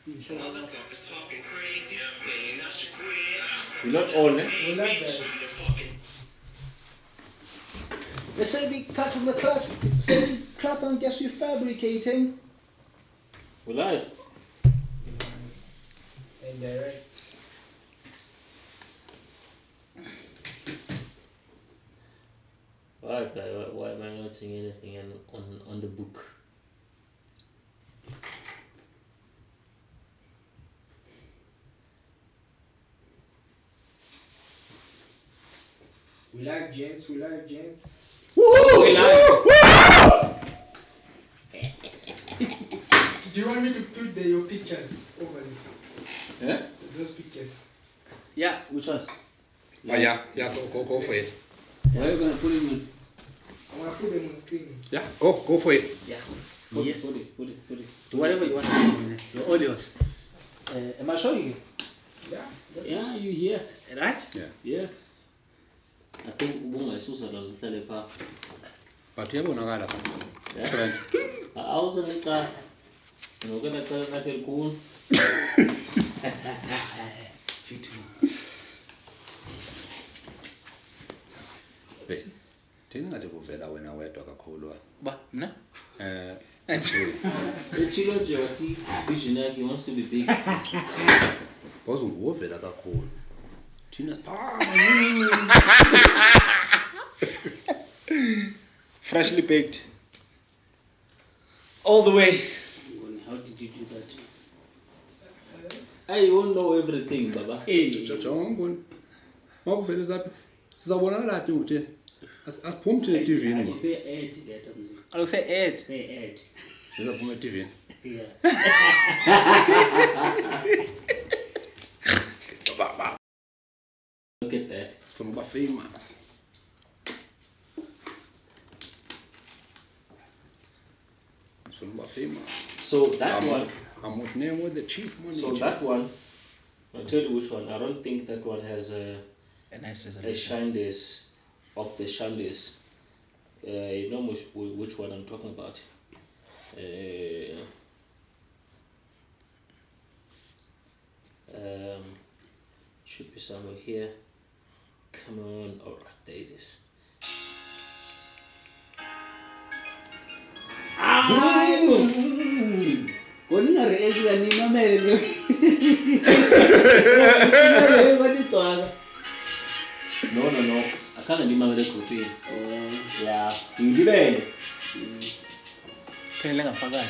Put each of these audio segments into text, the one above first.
Motherfuckers talking crazy, saying I should quit. We're not on, eh? We like that. Let's say we cut from the class. Say we clap and guess we're fabricating. We're live. Indirect. Why am I not seeing anything on the book? We like gents. We like gents. Woo! We live. Do you want me to put your pictures over there? Yeah? Those pictures. Yeah, which ones? Oh yeah, go for it. Why are you gonna put it in? I want to put them on screen. Yeah, go for it. Yeah. Put Yeah. it. Do whatever you want to do. You're all yours. Am I showing you? Yeah. Yeah, you here? Right? Yeah. I think Bunga is also on the park. But uyabonakala. Yeah. Trent. I was on the car. And we're gonna tell that you're cool. Hey, ndingathi kuvela wena wedwa kakhulu. Ba, mna? Chilo Joti, visionary, he wants to be big. Because uvela kakhulu. Thina Freshly baked. All the way. How did you do that? I won't know everything, Baba. Hey. jonga makuvela zaphi sizabonakala phi ukuthi asiphumi thina eTV You say Ed, get up. I will say Ed. Say Ed. sizaphuma eTV. Yeah. Look at that. Sifuna ukuba famous. Sifuna ukuba famous. So that one. I'm with name with the chief manager. So that one. I'll tell you which one. I don't think that one has a nice a resolution. shandies of the shandies. You know which one I'm talking about. Should be somewhere here. Come on, alright, there it is. No, I can't remember the group. Yeah, you did it. Phelela ngaphakathi.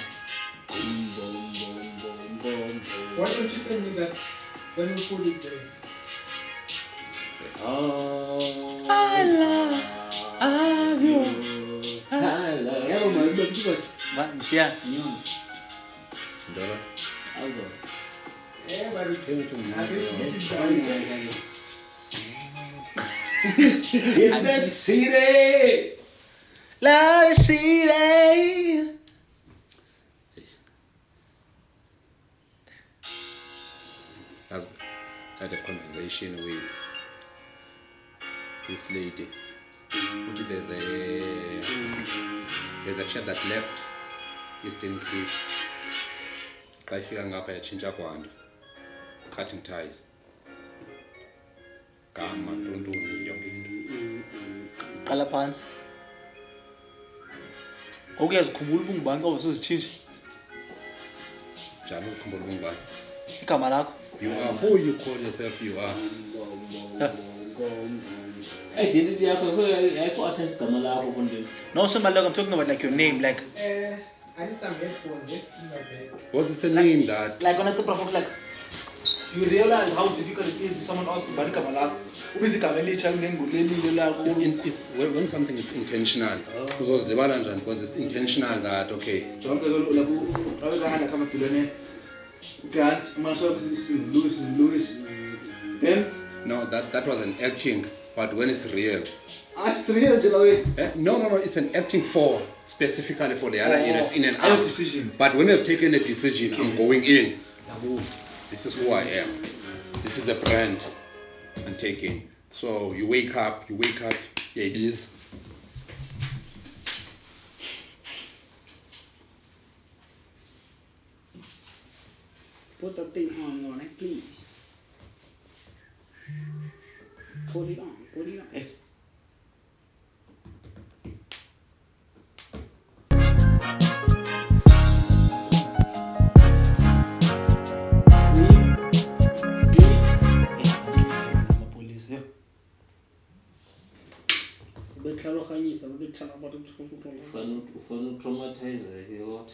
Why don't you send me that? Then we'll put it there. Oh, I love you. I love Yeah, you. man, let's do it. Yeah. Ndolo. How's it? Everybody. In the city. La city. I had a conversation with this lady. There's a chap that left Eastern Cape. Xa ifika ngapha yatshintsha kwanto. Cutting ties. Gama ntontoni yonke into. Qala phansi. Ukuyazikhumbula ubungubani ngoba usuzitshintsha. Njani ukukhumbula ubungubani? Igama lakho. You are who you call yourself you are. Identity yakho ayikho attached igama lakho konke. No, somebody like I'm talking about like your name, like I need some headphones in my bag. Because it's a name that on a profile, like you realize how difficult it is for someone else to buy igama lakho. Ubizi igama elithi ngengulelile lakho. when something is intentional. Because because it's intentional that okay. Jonke like awekahanda kama billionaire. Grant, myself is Louis. Then No, that was an acting, but when it's real. it's real nje No, it's an acting for specifically for the other areas in and Our out. decision. But when I've taken a decision, I'm going in. This is who I am. This is a brand I'm taking. So you wake up, yeah, it is. Put the thing on it, please. Put it on. Ufana traumatize what?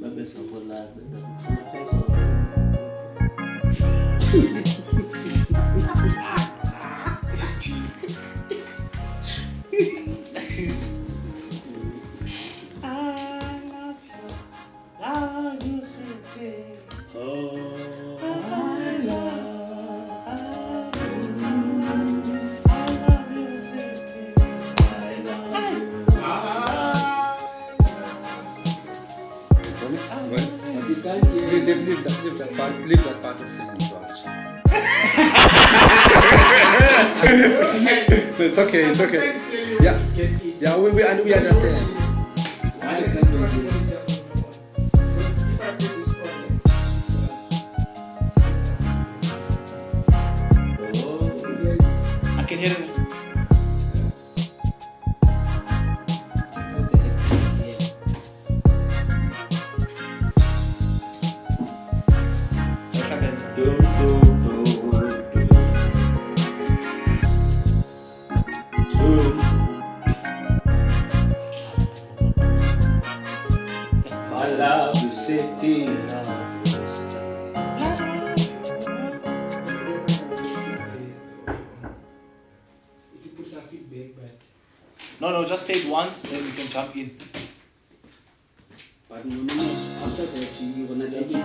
Babes of life, Leave that part of singing to us. It's okay. Yeah, we understand. Why exactly? I can hear it. I love the city. If you put some feedback, but No, just play it once, then you can jump in. no. After that, you're gonna take it.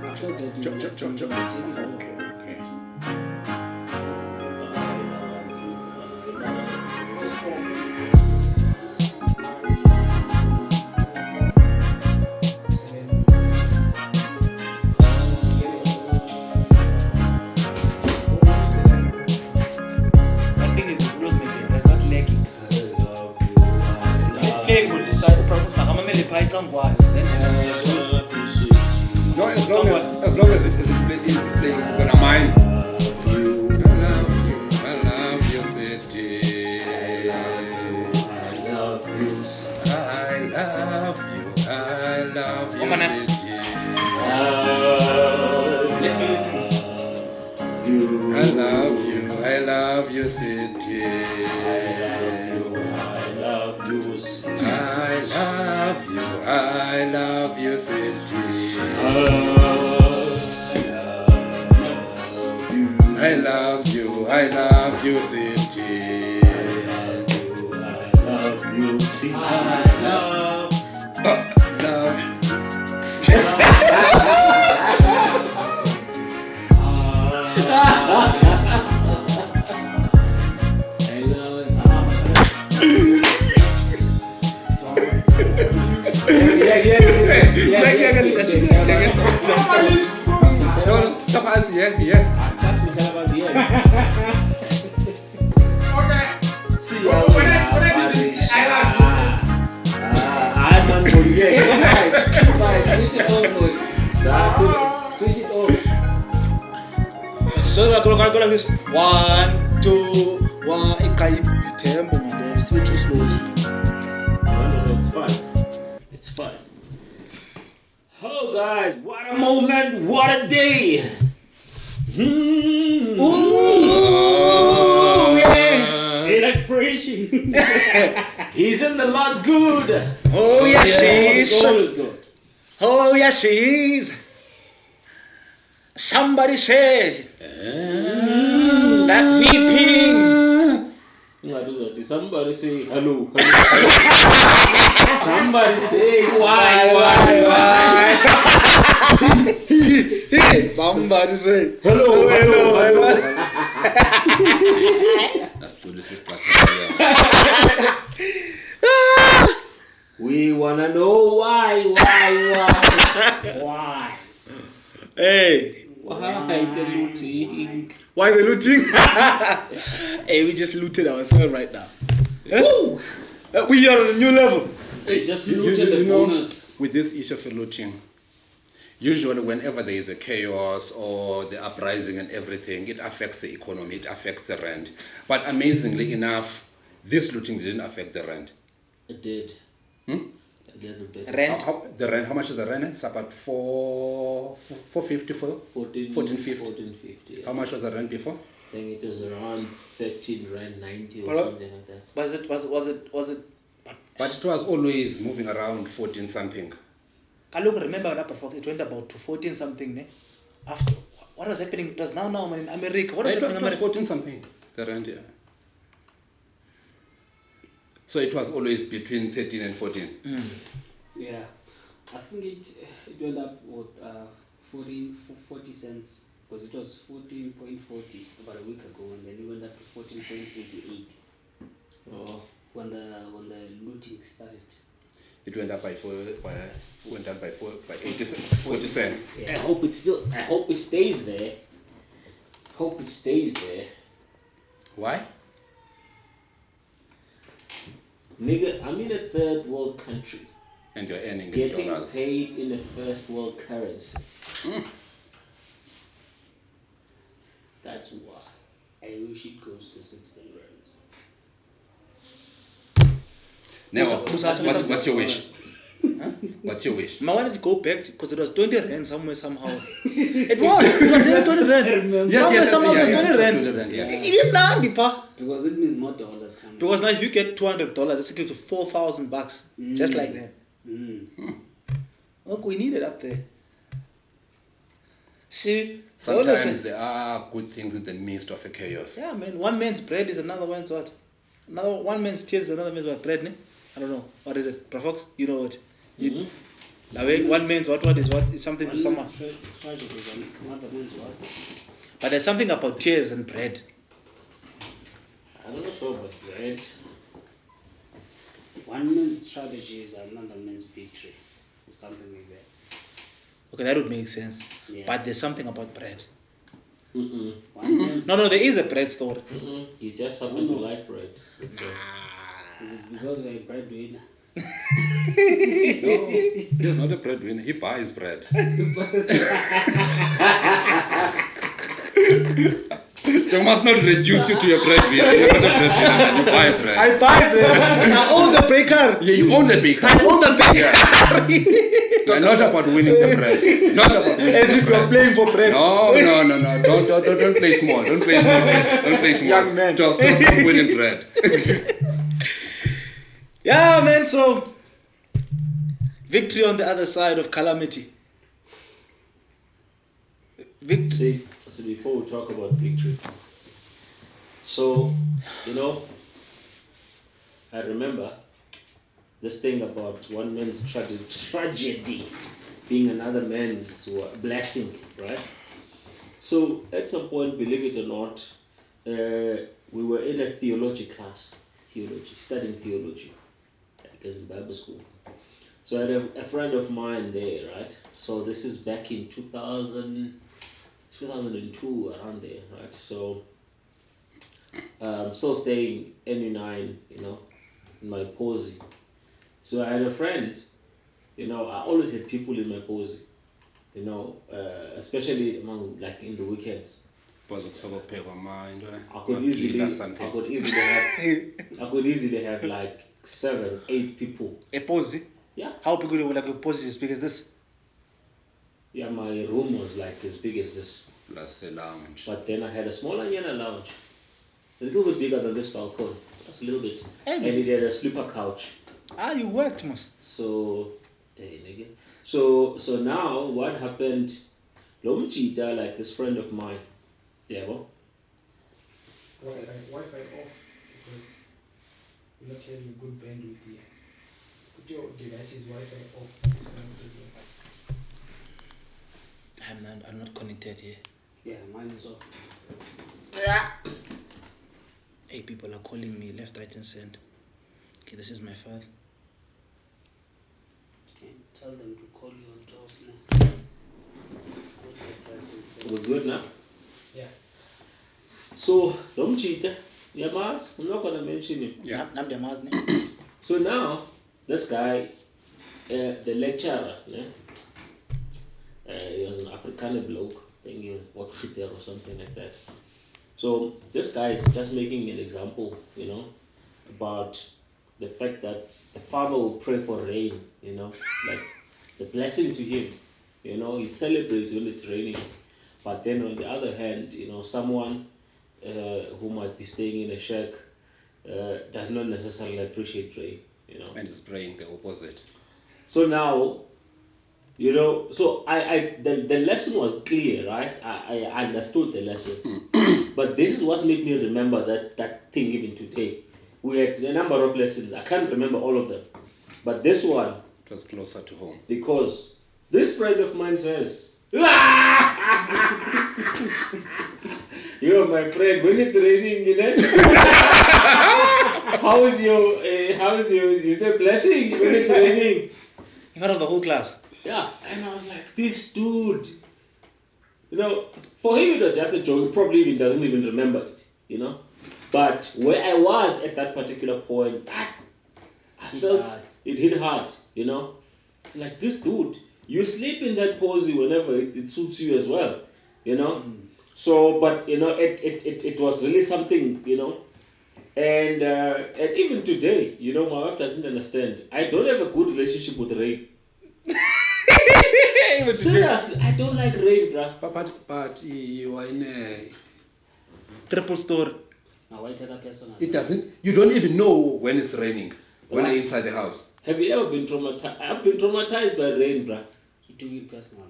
After that, you're gonna take it. Okay. One thing is the blues making, there's not lagging. Playing will decide the problem. I'm going to play it on while. Then No, as long as it's playing when I'm mine. I love you, city. I love you, city. I love you, city. Switch it off. So I go like this. 1, 2, 1. Tempo, man. Switch too slow. No, it's fine. Oh, guys, what a moment, what a day. Ooh, yeah. Electrician. He's in the lot good. Oh, yes, he is. Always good. Oh, yes, he is. Somebody say that weeping. Somebody say hello. Somebody say why. Somebody say hello. That's too sister. We wanna know why. Hey. Why the looting? Why the looting? Hey, we just looted ourselves right now. Woo! We are on a new level. They just looted the bonus. With this issue of looting, usually whenever there is a chaos or the uprising and everything, it affects the economy, it affects the rent. But amazingly enough, this looting didn't affect the rent. It did. A little bit. Rent? The rent, how much is the rent? It's about 450 for 1450. 1450. Yeah. How much was the rent before? I think it was around 13 rand 90 or Well, something like that. Was it? But it was always moving around 14 something. I look, remember that before it went about to 14 something. Ne? After what was happening? It was now in America. What was happening in It was America? 14 something, the rent, yeah. So it was always between 13 and 14. Yeah, I think it went up with 40 cents because it was 14.40 about a week ago, and then it went up to 14.88. When the looting started. It went up by 40 cents. Yeah. I hope it stays there. Hope it stays there. Why? Nigga, I'm in a third world country. And you're earning in Getting dollars. paid in a first world currency. That's why I wish it goes to 16 rands. Now, what's your wish? Huh? What's your wish? I wanted to go back because it was 20 rand somewhere somehow. It was never 20 rand. Yes, Somehow yeah, it was 20 rand. 20 rand, yeah. Even now, pa. Because it means more dollars coming. Because now if you get $200, that's equal to $4,000, just like that. Look, we need it up there. See, Sometimes there are good things in the midst of a chaos. yeah, man. One man's bread is another man's what? One man's tears is another man's what? Bread, ne? I don't know. What is it? Profox? You know what? One man's what is what? It's something to someone. But there's something about tears and bread. I'm not sure about bread. One man's strategy is another man's victory. Or something like that. Okay, that would make sense. Yeah. But there's something about bread. One man's No, there is a bread story. You just happen to like bread. That's all. Is it because you're a breadwinner? No, he's not a breadwinner. He buys bread. They must not reduce you to a breadwinner. You're not a breadwinner, man. You buy bread. I buy bread. I own the baker. Yeah, you own the baker. I own the baker. Yeah, not about winning the bread. Not about winning As the if you're bread. playing for bread. No. Don't play small. Don't play small. Don't play small. Young man. Stop winning bread. Yeah, man. So, victory on the other side of calamity. Victory. So before we talk about victory, so I remember this thing about one man's tragedy being another man's blessing, right? So at some point, believe it or not, we were in a theology class, studying theology, I guess in Bible school. So I had a friend of mine there, right? So this is back in 2002, around there, right? So still staying NU9, in my posy. So I had a friend, I always had people in my posy, especially among, like, in the weekends. I could easily have like 7, 8 people. A posy? Yeah. How big would like a posy as big as this? Yeah, my room was like as big as this. Plus the lounge. But then I had a smaller lounge. A little bit bigger than this balcony. Just a little bit. And it had a sleeper couch. You worked, most. So, so now what happened? Lomchita, like this friend of mine. Yeah, well. Wi-Fi off because we're not having good bandwidth here. Put your device's Wi-Fi off. I'm not connected here. Yeah, mine is off. Hey, people are calling me left, right, and center. Okay, this is my father. Okay, tell them to call you on top now. We're good now? Yeah. So, don't cheat. Yamas, I'm not gonna mention him. Yeah. Nam Diamaz, ne? So now, this guy, the lecturer, he was an Afrikaner bloke, I think he was Potgieter or something like that. So this guy is just making an example, about the fact that the farmer will pray for rain, like it's a blessing to him, he celebrates when it's raining. But then on the other hand, someone who might be staying in a shack does not necessarily appreciate rain, And it's praying the opposite. So now, so the lesson was clear, right? I understood the lesson. But this is what made me remember that thing even today. We had a number of lessons. I can't remember all of them. But this one, It was closer to home. because this friend of mine says, you're my friend, when it's raining, is there blessing when it's raining? In front of the whole class. Yeah, and I was like, this dude, for him it was just a joke. He probably even doesn't even remember it, But where I was at that particular point, I felt hard. it hit hard, It's like, this dude, you sleep in that pose whenever it suits you as well, So, but it was really something, and even today, my wife doesn't understand. I don't have a good relationship with rain. Seriously, I don't like rain, bruh. But you are in a... Triple story. Now why take a personal? It doesn't... You don't even know when it's raining. When you're inside the house. Have you ever been traumatized? I've been traumatized by rain, bruh. You do it personal.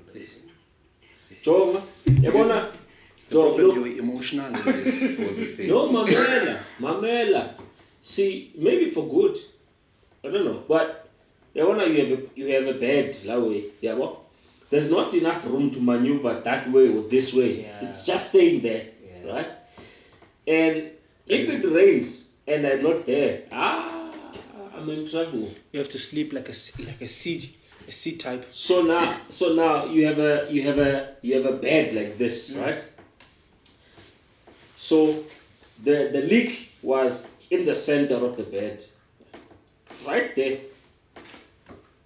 Jonga, yabona. The problem, you're emotional in this was the thing. No, mamela. See, maybe for good. I don't know, but yabona, you have a bed, that way, yabo. There's not enough room to maneuver that way or this way. Yeah. It's just staying there, right? And if it rains and I'm not there, I'm in trouble. You have to sleep like a seed type. So now you have a bed like this, right? So the leak was in the center of the bed, right there.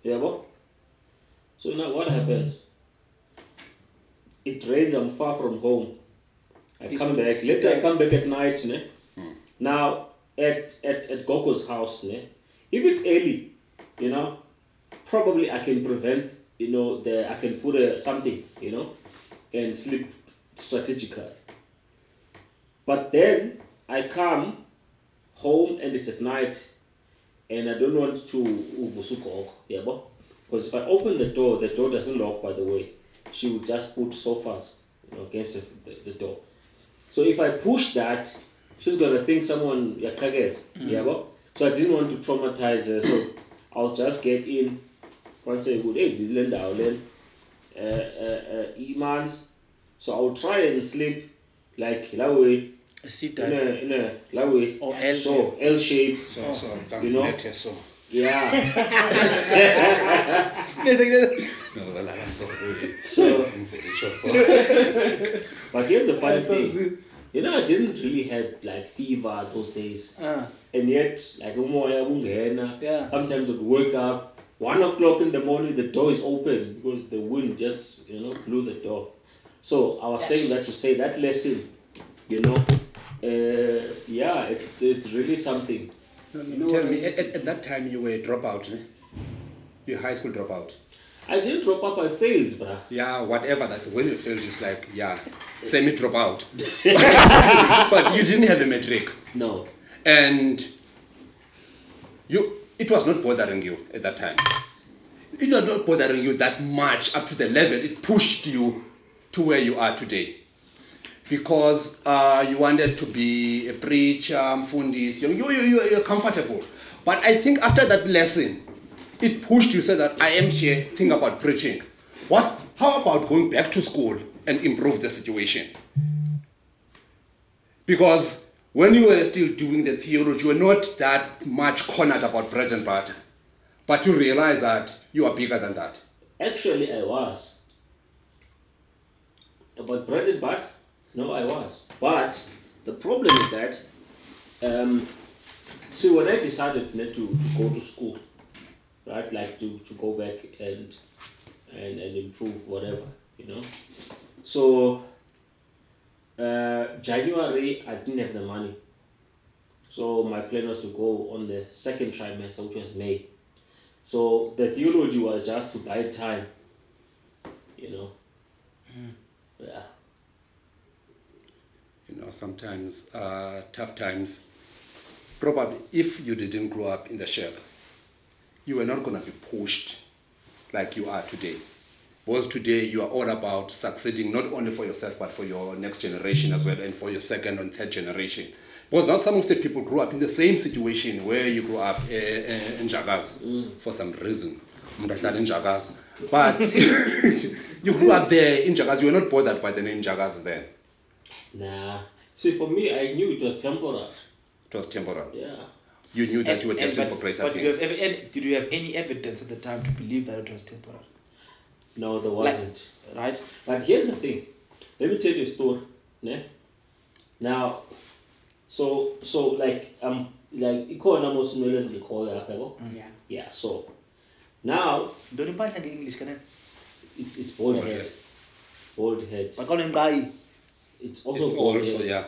Yeah, bo? So now what happens? It rains. I'm far from home. I come back. Let's say I come back at night, ne? Now at Gogo's house, ne? If it's early, probably I can prevent, I can put something, and sleep strategically. But then I come home and it's at night, and I don't want to uvusuko, because if I open the door doesn't lock, by the way. She would just put sofas, against the door. So if I push that, she's gonna think someone yakages, So I didn't want to traumatize her, so I'll just get in. Once I would, hey, imans. So I'll try and sleep like that way. A seed In type. a that way. Or L So L shape. So, so. Yeah. So, but here's the funny thing. I didn't really have like fever those days. And yet, like Yeah. sometimes I'd wake up 1 o'clock in the morning, the door is open because the wind just blew the door. So I was saying that to say that lesson, it's really something. Tell me, at that time you were a dropout, ne? You're a high school dropout. I didn't drop up, I failed, bruh. Yeah, whatever. That when you failed, it's like, semi dropout. But you didn't have a metric. No. And it was not bothering you at that time. It was not bothering you that much up to the level it pushed you to where you are today. Because you wanted to be a preacher, mfundis, you're comfortable. But I think after that lesson, it pushed you, said that I am here, think about preaching. How about going back to school and improve the situation? Because when you were still doing the theology, you were not that much cornered about bread and butter. But you realize that you are bigger than that. Actually, I was. About bread and butter? No, I was. But The problem is that, see, when I decided to go to school, right, like to go back and improve whatever, you know. So January I didn't have the money, so my plan was to go on the second trimester, which was May. So the theology was just to buy time, you know. Yeah. You know, sometimes tough times. Probably if you didn't grow up in the shack, you were not going to be pushed like you are today. Because today you are all about succeeding not only for yourself but for your next generation as well, and for your second and third generation. Because now some of the people grew up in the same situation where you grew up in Jagaz for some reason. In Jagaz. But you grew up there in Jagaz. You were not bothered by the name Jagaz then. Nah. See, for me, I knew it was temporary. It was temporal. Yeah. You knew that you were destined for greater But things. did you have any evidence at the time to believe that it was temporary? No, there wasn't. Right? But here's the thing. Let me tell you a story. Ne? Now, so like ikona mosunwele ezikhoyo apha yabo. Yeah. Yeah, so now Don't you find English, can it's bald head. Bald head. I? It's also It's bald also, head. yeah.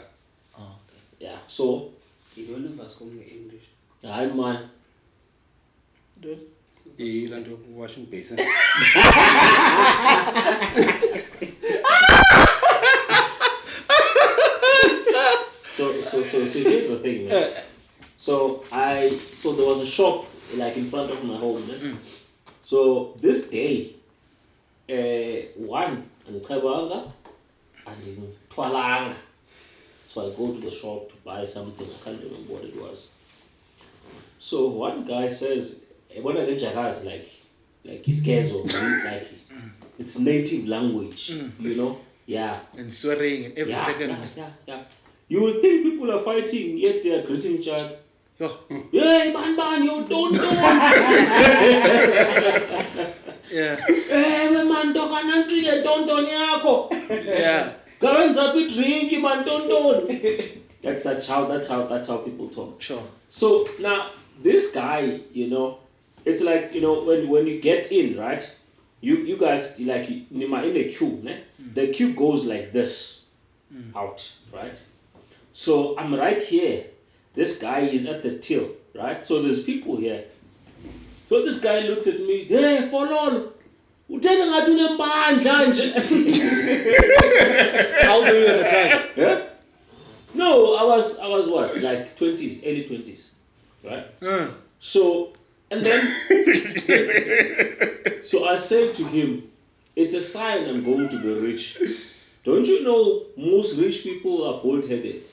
Oh, okay. Yeah. So You don't know if I speak English. hi man. You learned to washing basin. So here's the thing, man. So there was a shop like in front of my home, man. So this day, one and Kabanga and Twalanga. So I go to the shop to buy something. I can't remember what it was. So one guy says, "What are the jagas like Iskezo, like it's native language, you know? Yeah, And swearing every yeah, second. yeah. You will think people are fighting, yet they are greeting each other. Yo. Hey, man, you don't know. Yeah. Hey, man, don't yako. Yeah. Kawenza pi drink, man, don't. That's how people talk. Sure. So now this guy, you know, it's like, you know, when you get in, right? You guys like in a queue, né? The queue goes like this out, right? So I'm right here. This guy is at the till, right? So there's people here. So this guy looks at me, hey, follow. How old were you at the time? Yeah? No, I was what, like 20s, early 20s, right? So, and then, so I said to him, it's a sign I'm going to be rich. Don't you know most rich people are bald-headed?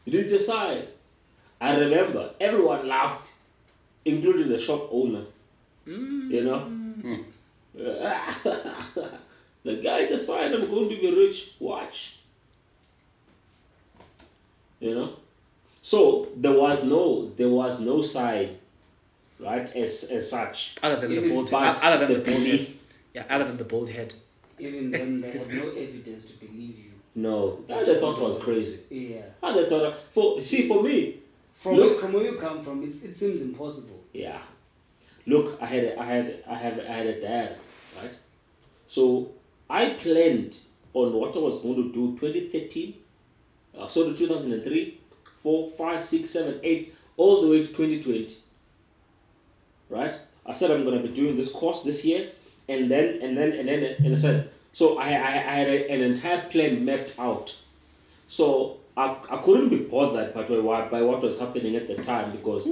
It's a sign. I remember everyone laughed, including the shop owner. You know? The guy, it's a sign I'm going to be rich. Watch. You know? So there was no sign, right, as such. Other than the Even- bald but head. Other than the the bald head. belief. Yeah, other than the bald head. Even then, they had no evidence to believe you. No, that they thought was crazy. Yeah. How they thought for me, From look, where you come from, it seems impossible. yeah. Look, I had a dad, right? So I planned on what I was going to do 2013, so to 2003, 4, 5, 6, 7, 8, all the way to 2020. Right? I said I'm gonna be doing this course this year, and I said, so I had an entire plan mapped out. So I couldn't be bothered by what was happening at the time, because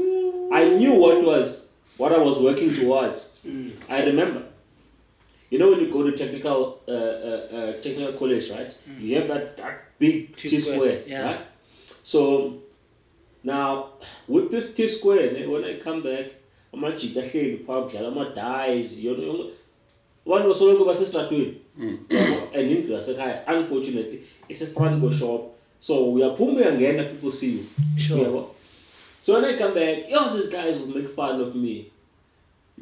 I knew what I was working towards. I remember, you know, when you go to technical college, right? You have that big Tsquare, yeah. right? So now with this Tsquare, when I come back, I'm actually I'm dies, you know. One was so good stratweni. And unfortunately, it's a franco shop. So we are pumping again and people see you. Sure. So when I come back, these guys will make fun of me.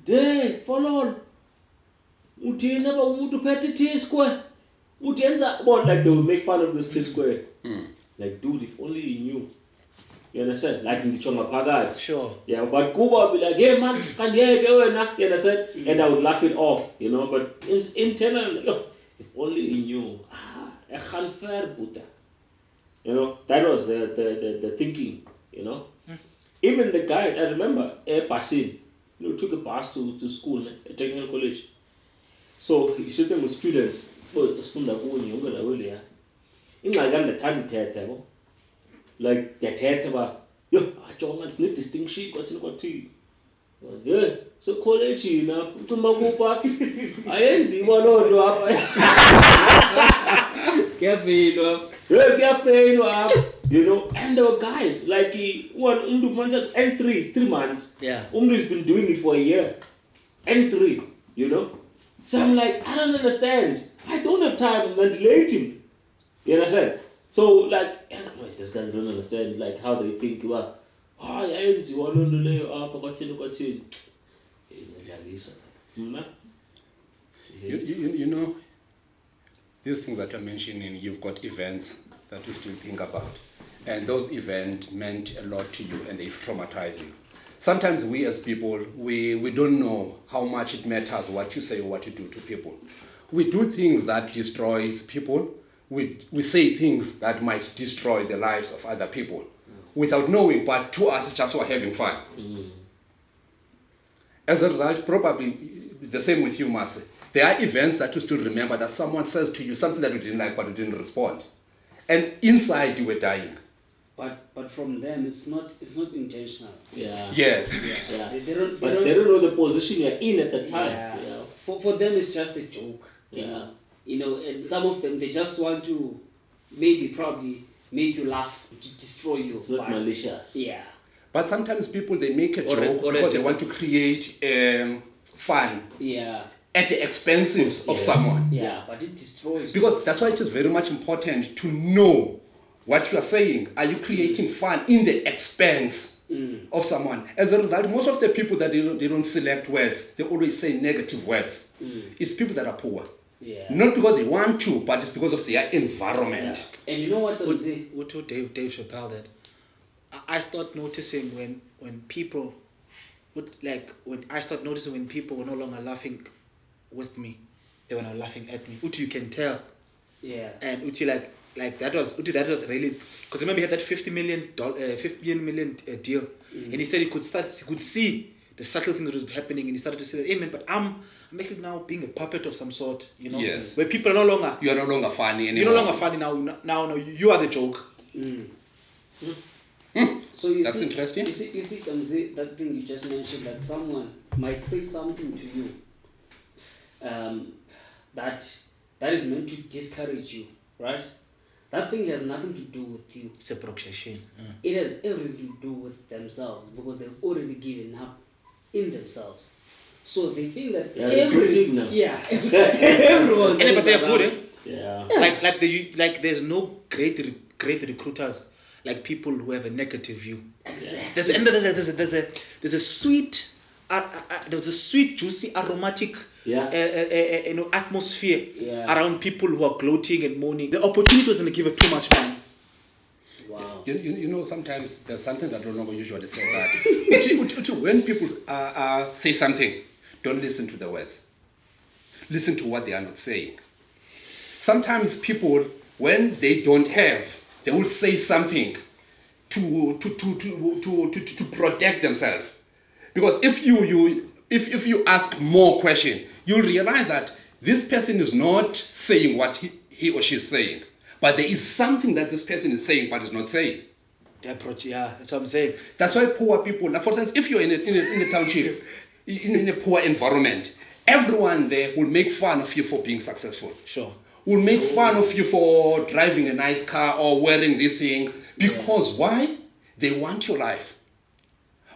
They follow. Uti never to pet Tsquare. Uti ends up like they will make fun of this Tsquare. Like, dude, if only you knew. You understand? Like in the Chonga Sure. Yeah, but Kuba would be like, hey man, can't you understand? And I would laugh it off, you know. But internal, yo, if only you knew. I can't fair Buddha. You know, that was the thinking, you know. Even the guy, I remember, Basin, you know, took a bus to school, at technical college. So he's sitting with students, but it's from the one younger earlier. In my gun, the time theatre, like the theatre, yo, I don't need distinction, got tea. Yeah, so college, you know, to my whoop I ain't see one or do up. You know, and there were guys like one months and 3 months. Yeah. Umri's been doing it for a year. And 3, you know. So I'm like, I don't understand. I don't have time. I'm ventilating. You understand? So like, this guy don't understand like how they think about. Oh, yeah, you want to lay up, You know, these things that you're mentioning, you've got events that you still think about. And those events meant a lot to you and they traumatize you. Sometimes we as people, we don't know how much it matters what you say or what you do to people. We do things that destroys people. We say things that might destroy the lives of other people without knowing, but to us it's just we're having fun. As a result, probably the same with you, Marcy. There are events that you still remember that someone says to you something that you didn't like but you didn't respond. And inside you were dying. But from them, it's not intentional. Yeah. Yes. Yeah. They don't know the position you're in at the time. Yeah. You know? For them, it's just a joke. Yeah. You know, and some of them, they just want to probably make you laugh, to destroy you. It's not malicious. Yeah. But sometimes people, they make a Or joke or because they just want to create fun Yeah. at the expense of someone. Yeah, but it destroys you. Because that's why it is very much important to know what you are saying. Are you creating fun in the expense of someone? As a result, most of the people that they don't select words, they always say negative words. It's people that are poor. Yeah. Not because they want to, but it's because of their environment. Yeah. And you know what I'm saying? What told Dave Chappelle that I start noticing when people when I start noticing when people were no longer laughing with me, they were now laughing at me. Uti, you can tell. Yeah. And Uti like that was really, because remember he had that $50 million deal, and he said he could see the subtle thing that was happening, and he started to say that, hey man, but I'm actually now being a puppet of some sort, you know. Yes. Where people are no longer, You are no longer funny anymore. you're no longer funny now. Now you are the joke. So you That's see, interesting. You see, Kamzi, that thing you just mentioned, that someone might say something to you that is meant to discourage you, right? That thing has nothing to do with you. It's a projection. It has everything to do with themselves, because they've already given up in themselves. So they think that recruiting now. everyone. And but they're goes good, around. Yeah. Like there's no great recruiters like people who have a negative view. Exactly. There's a sweet, juicy, aromatic, atmosphere around people who are gloating and moaning. The opportunity was going to give it too much fun. Wow. You know, sometimes there's something that Ronaldo usually say that when people say something, don't listen to the words. Listen to what they are not saying. Sometimes people, when they don't have, they will say something to protect themselves. Because if you ask more question, you'll realize that this person is not saying what he or she is saying, but there is something that this person is saying but is not saying. Yeah, that's what I'm saying. That's why poor people, for instance, if you're in a township, in a poor environment, everyone there will make fun of you for being successful. Sure. Will make fun of you for driving a nice car or wearing this thing. Because why? They want your life.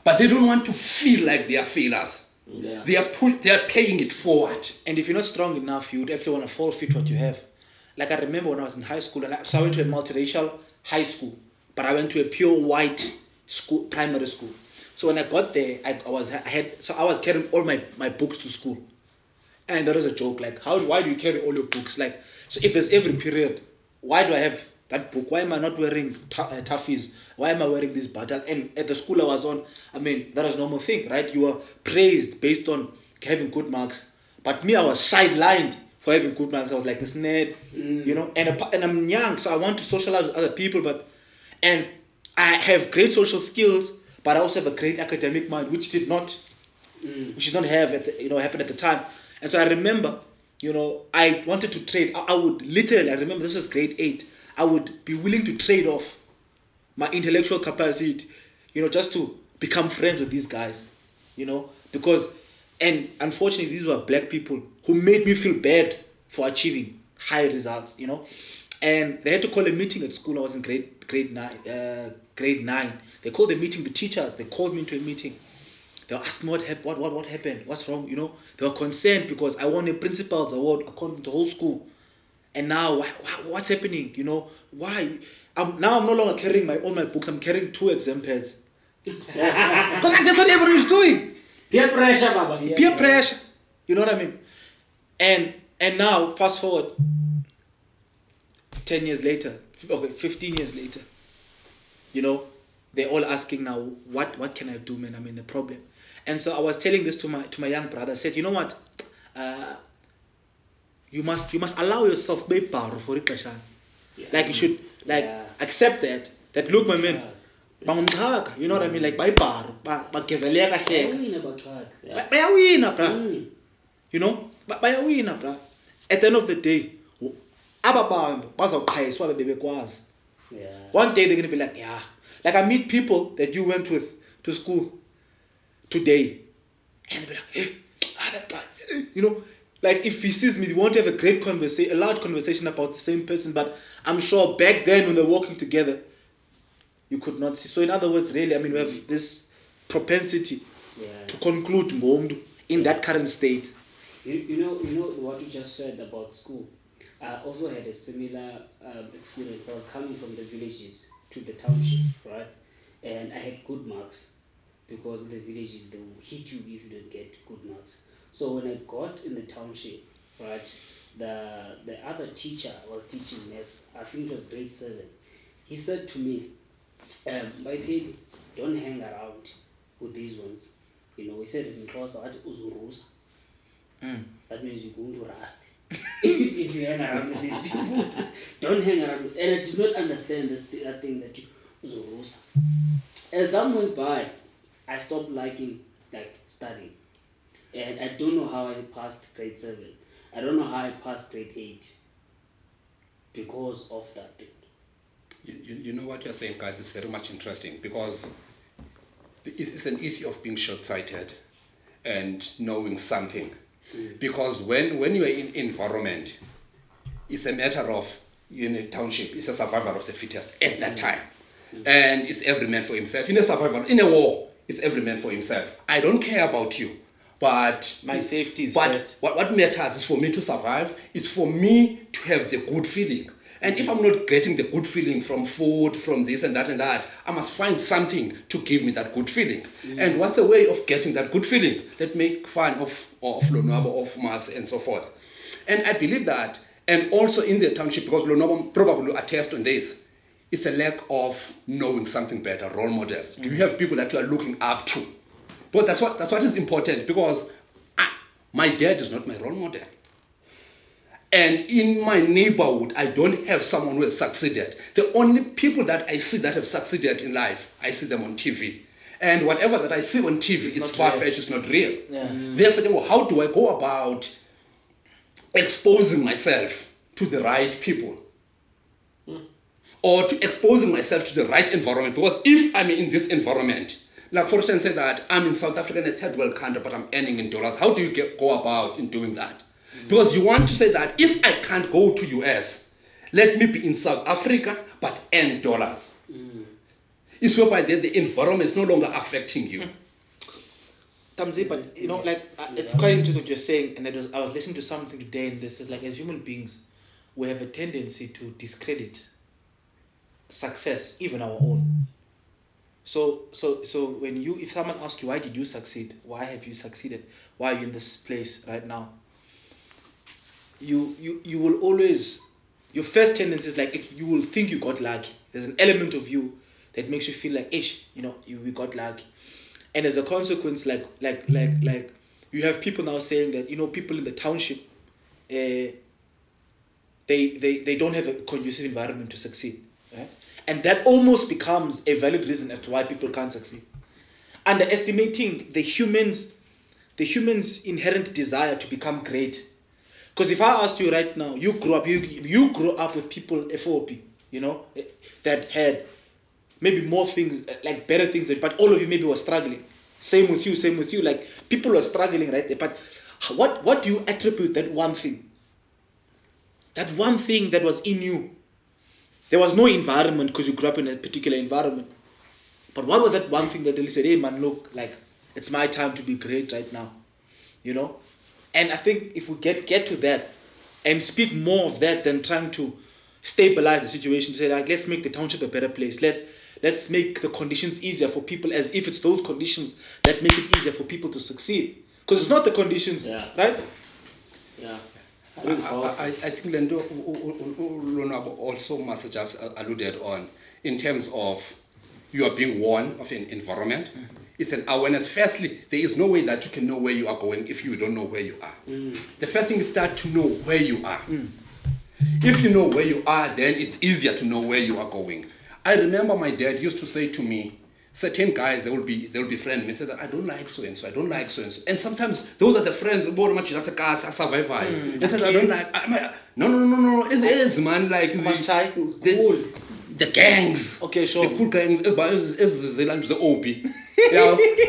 But they don't want to feel like they are failures. Yeah. They are paying it forward. And if you're not strong enough, you would actually want to forfeit what you have. Like I remember when I was in high school, so I went to a multiracial high school, but I went to a pure white school, primary school. So when I got there, I was carrying all my books to school, and there was a joke like, why do you carry all your books? Like, so if there's every period, why do I have that book. Why am I not wearing toughies? Why am I wearing these buttons? And at the school I was on, I mean, that was a normal thing, right? You were praised based on having good marks. But me, I was sidelined for having good marks. I was like this nerd, you know, and I'm young, so I want to socialize with other people, and I have great social skills, but I also have a great academic mind, which did not have happen at the time. And so I remember, you know, I wanted to trade. I would literally, I remember this was grade 8. I would be willing to trade off my intellectual capacity, you know, just to become friends with these guys, you know, and unfortunately these were black people who made me feel bad for achieving high results, you know, and they had to call a meeting at school. I was in grade 9. They called a meeting, the teachers. They called me into a meeting. They were asking what happened, what's wrong, you know. They were concerned because I won a principal's award according to the whole school. And now, what's happening? You know, why? I'm no longer carrying all my books. I'm carrying 2 exam pads. Because that's what everyone is doing. Peer pressure, Baba. Peer pressure. You know what I mean? And now, fast forward 10 years later, okay, 15 years later, you know, they're all asking now, what can I do, man? I'm in a problem. And so I was telling this to my young brother. I said, you know what? You must allow yourself be power for it. Like you should accept that look, my man, you know what I mean? Like by power, you know, by win, bra. At the end of the day, one day they're gonna be like, yeah. Like I meet people that you went with to school today, and they'll be like, hey, that guy, you know. Like if he sees me, they won't have a large conversation about the same person. But I'm sure back then when they're walking together, you could not see. So in other words, really, I mean, we have this propensity to conclude in that current state. You know what you just said about school. I also had a similar experience. I was coming from the villages to the township, right? And I had good marks because in the villages they will hit you if you don't get good marks. So when I got in the township, right, the other teacher was teaching maths. I think it was grade 7. He said to me, my baby, don't hang around with these ones. You know, he said it in Xhosa, uzurusa. That means you're going to rust. If you hang around with these people, don't hang around with. And I did not understand that thing that you uzurusa. As time went by, I stopped liking studying. And I don't know how I passed grade 7. I don't know how I passed grade 8 because of that thing. You know what you're saying, guys, is very much interesting because it's an issue of being short-sighted and knowing something. Because when you're in environment, it's a matter of, in a township, it's a survival of the fittest at that time. And it's every man for himself. In a survival, in a war, it's every man for himself. I don't care about you. But my safety is but first. What matters is for me to survive. It's for me to have the good feeling. And if I'm not getting the good feeling from food, from this and that, I must find something to give me that good feeling. And what's the way of getting that good feeling? Let's make fun of Lonwabo, of Mars, and so forth. And I believe that, and also in the township, because Lonwabo probably attest on this, it's a lack of knowing something better, role models. Do you have people that you are looking up to? But that's what is important, because my dad is not my role model. And in my neighborhood, I don't have someone who has succeeded. The only people that I see that have succeeded in life, I see them on TV. And whatever that I see on TV, it's far-fetched, it's not real. Therefore, how do I go about exposing myself to the right people? Or to exposing myself to the right environment? Because if I'm in this environment, like for instance, say that I'm in South Africa in a third world country, but I'm earning in dollars. How do you go about in doing that? Because you want to say that if I can't go to US, let me be in South Africa, but earn dollars. It's whereby the environment is no longer affecting you. Tamzi, but you know, like it's quite interesting what you're saying, and I was listening to something today, and this is like, as human beings, we have a tendency to discredit success, even our own. So when if someone asks you, why did you succeed? Why have you succeeded? Why are you in this place right now? You will always your first tendency is like you will think you got lucky. There's an element of you that makes you feel like, we got lucky. And as a consequence, like you have people now saying that, people in the township, they don't have a conducive environment to succeed. Right? And that almost becomes a valid reason as to why people can't succeed. Underestimating the human's inherent desire to become great. Because if I asked you right now, you grew up with people FOP, that had maybe more things, like better things, but all of you maybe were struggling. Same with you. Like people were struggling right there. But what do you attribute that one thing? That one thing that was in you. There was no environment because you grew up in a particular environment. But what was that one thing that really said, hey man, look, like it's my time to be great right now, And I think if we get to that and speak more of that than trying to stabilize the situation, say like let's make the township a better place. Let's make the conditions easier for people, as if it's those conditions that make it easier for people to succeed. Because it's not the conditions, right? Yeah. I think Lendo also must have just alluded on in terms of you are being warned of an environment. It's an awareness. Firstly, there is no way that you can know where you are going if you don't know where you are. The first thing is start to know where you are. If you know where you are, then it's easier to know where you are going. I remember my dad used to say to me, certain guys, they will be friends. He said that I don't like so and so, I don't like so and so. And sometimes those are the friends who much that's a car survive. He said I don't like no. It's man like the gangs. Okay, sure. The cool gangs the OP.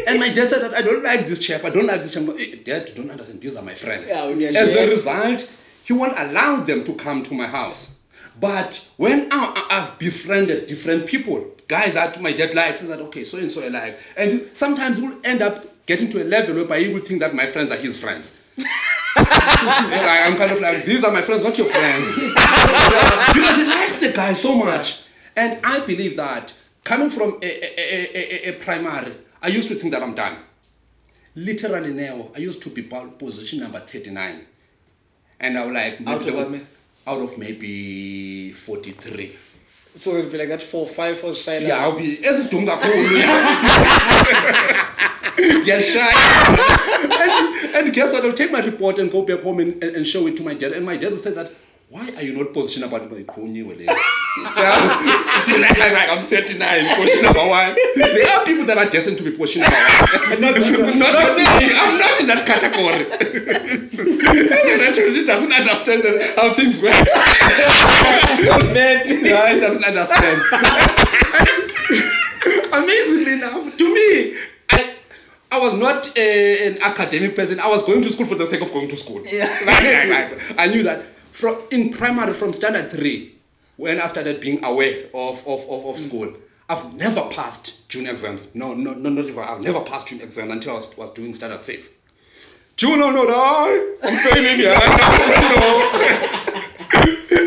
And my dad said that I don't like this chap, I don't like this chap. Dad, you don't understand, these are my friends. As a result, he won't allow them to come to my house. But when I've befriended different people, guys that my dad likes, and that okay, so and so I like, and sometimes we'll end up getting to a level whereby he will think that my friends are his friends. I'm kind of like, these are my friends, not your friends, because he likes the guy so much. And I believe that coming from a primary, I used to think that I'm done. Literally now, I used to be position number 39, and I was like out of maybe 43. So it'll be like that 4 or 5 or shy. Yeah, I'll be as Dunga get shy. And guess what? I'll take my report and go back home and show it to my dad. And my dad will say that, why are you not position about my Kronyi? Like I'm 39, position number 1. There are people that are destined to be position number 1. not me. I'm not in that category. Actually, he doesn't understand how things work. He doesn't understand. Amazingly enough, to me, I was not an academic person. I was going to school for the sake of going to school. I knew that. In primary, from standard 3, when I started being aware of school, I've never passed junior exams. No, not even. I've never passed junior exams until I was doing standard 6. June, no, I'm failing here. No.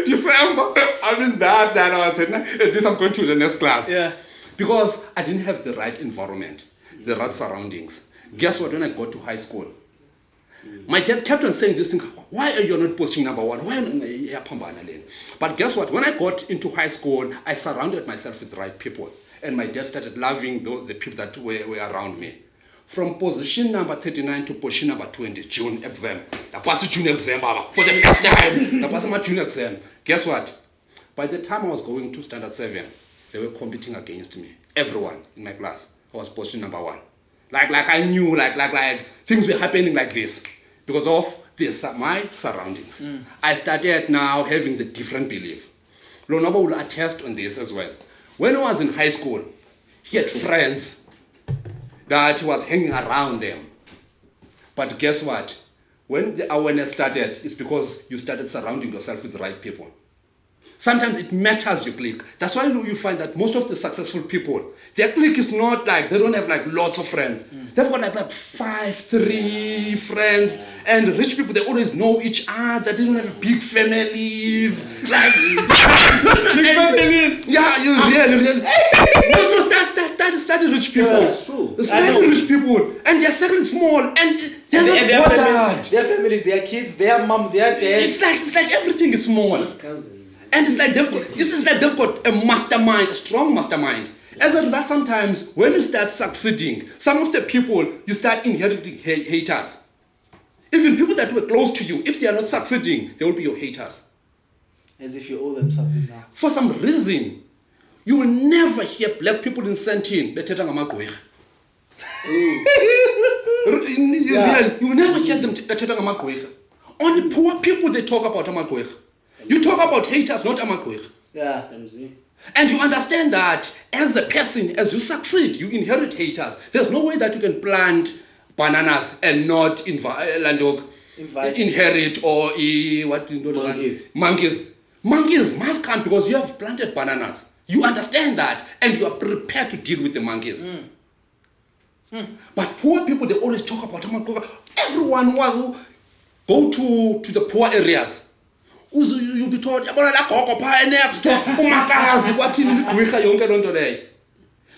December, I'm in that. I was at least I'm going to the next class. Yeah. Because I didn't have the right environment, the right surroundings. Guess what? When I got to high school, my dad kept on saying this thing, why are you not posting number 1? Why not? But guess what? When I got into high school, I surrounded myself with the right people. And my dad started loving the people that were around me. From position number 39 to position number 20, June exam. I passed the June exam for the first time. I passed my June exam. Guess what? By the time I was going to standard 7, they were competing against me. Everyone in my class. I was position number 1. Like I knew, like things were happening like this because of this, my surroundings. I started now having the different belief. Lonaba will attest on this as well. When I was in high school, he had friends that he was hanging around them. But guess what? When the awareness started, it's because you started surrounding yourself with the right people. Sometimes it matters your clique. That's why you find that most of the successful people, their clique is not like, they don't have like lots of friends. They've got like 5, 3 friends. And rich people, they always know each other. They don't have big families. Like, big families. Yeah, you really. No, study rich people. Yeah, it's true. Study rich people. And they're second small. And they're not bothered. Their families, their kids, their mom, their dad. It's like everything is small. Cousins. And it's like they've got a mastermind, a strong mastermind. As a result, sometimes when you start succeeding, some of the people you start inheriting haters. Even people that were close to you, if they are not succeeding, they will be your haters. As if you owe them something now. For some reason, you will never hear black people in Sentin bethetha ngamagqwirha. You will never hear them bethetha ngamagqwirha. Only poor people they talk about amagqwirha. You talk about haters, not amagqwirha. Yeah. And you understand that as a person, as you succeed, you inherit haters. There's no way that you can plant bananas and not inherit or monkeys. Monkeys must come because you have planted bananas. You understand that and you are prepared to deal with the monkeys. But poor people, they always talk about everyone who go to the poor areas. You'll be told,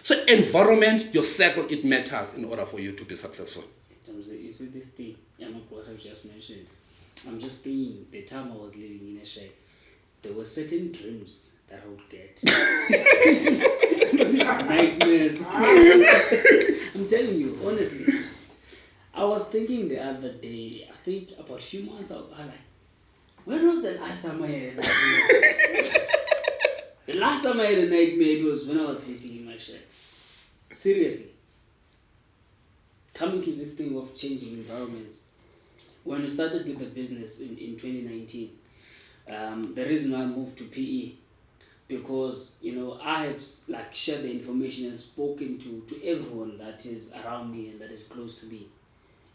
so environment, your circle, it matters in order for you to be successful. You see this thing, I've just mentioned. I'm just thinking, the time I was living in a shack, there were certain dreams that I would get. Nightmares. I'm telling you, honestly. I was thinking the other day, I think about a few months ago, I like, when was the last time I had a nightmare? The last time I had a nightmare was when I was sleeping in my shack. Seriously. Coming to this thing of changing environments. When I started with the business in 2019, the reason why I moved to PE, because I have shared the information and spoken to everyone that is around me and that is close to me,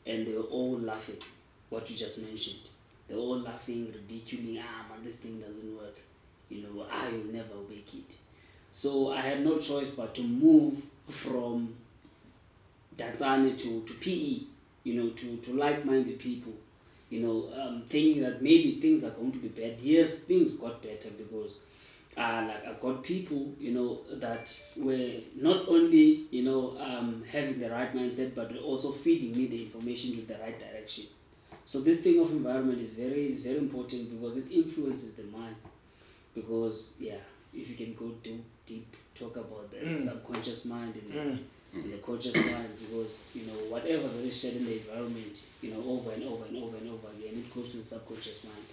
and they were all laughing. What you just mentioned, they were all laughing, ridiculing. Man, this thing doesn't work. I will never make it. So I had no choice but to move from Tanzania to PE. To like-minded people. Thinking that maybe things are going to be bad. Yes, things got better because I got people, that were not only, having the right mindset, but also feeding me the information in the right direction. So this thing of environment is very important because it influences the mind. Because, if you can go deep, talk about the subconscious mind and the conscious mind, because whatever that is shared in the environment, over and over and over and over again, it goes to the subconscious mind.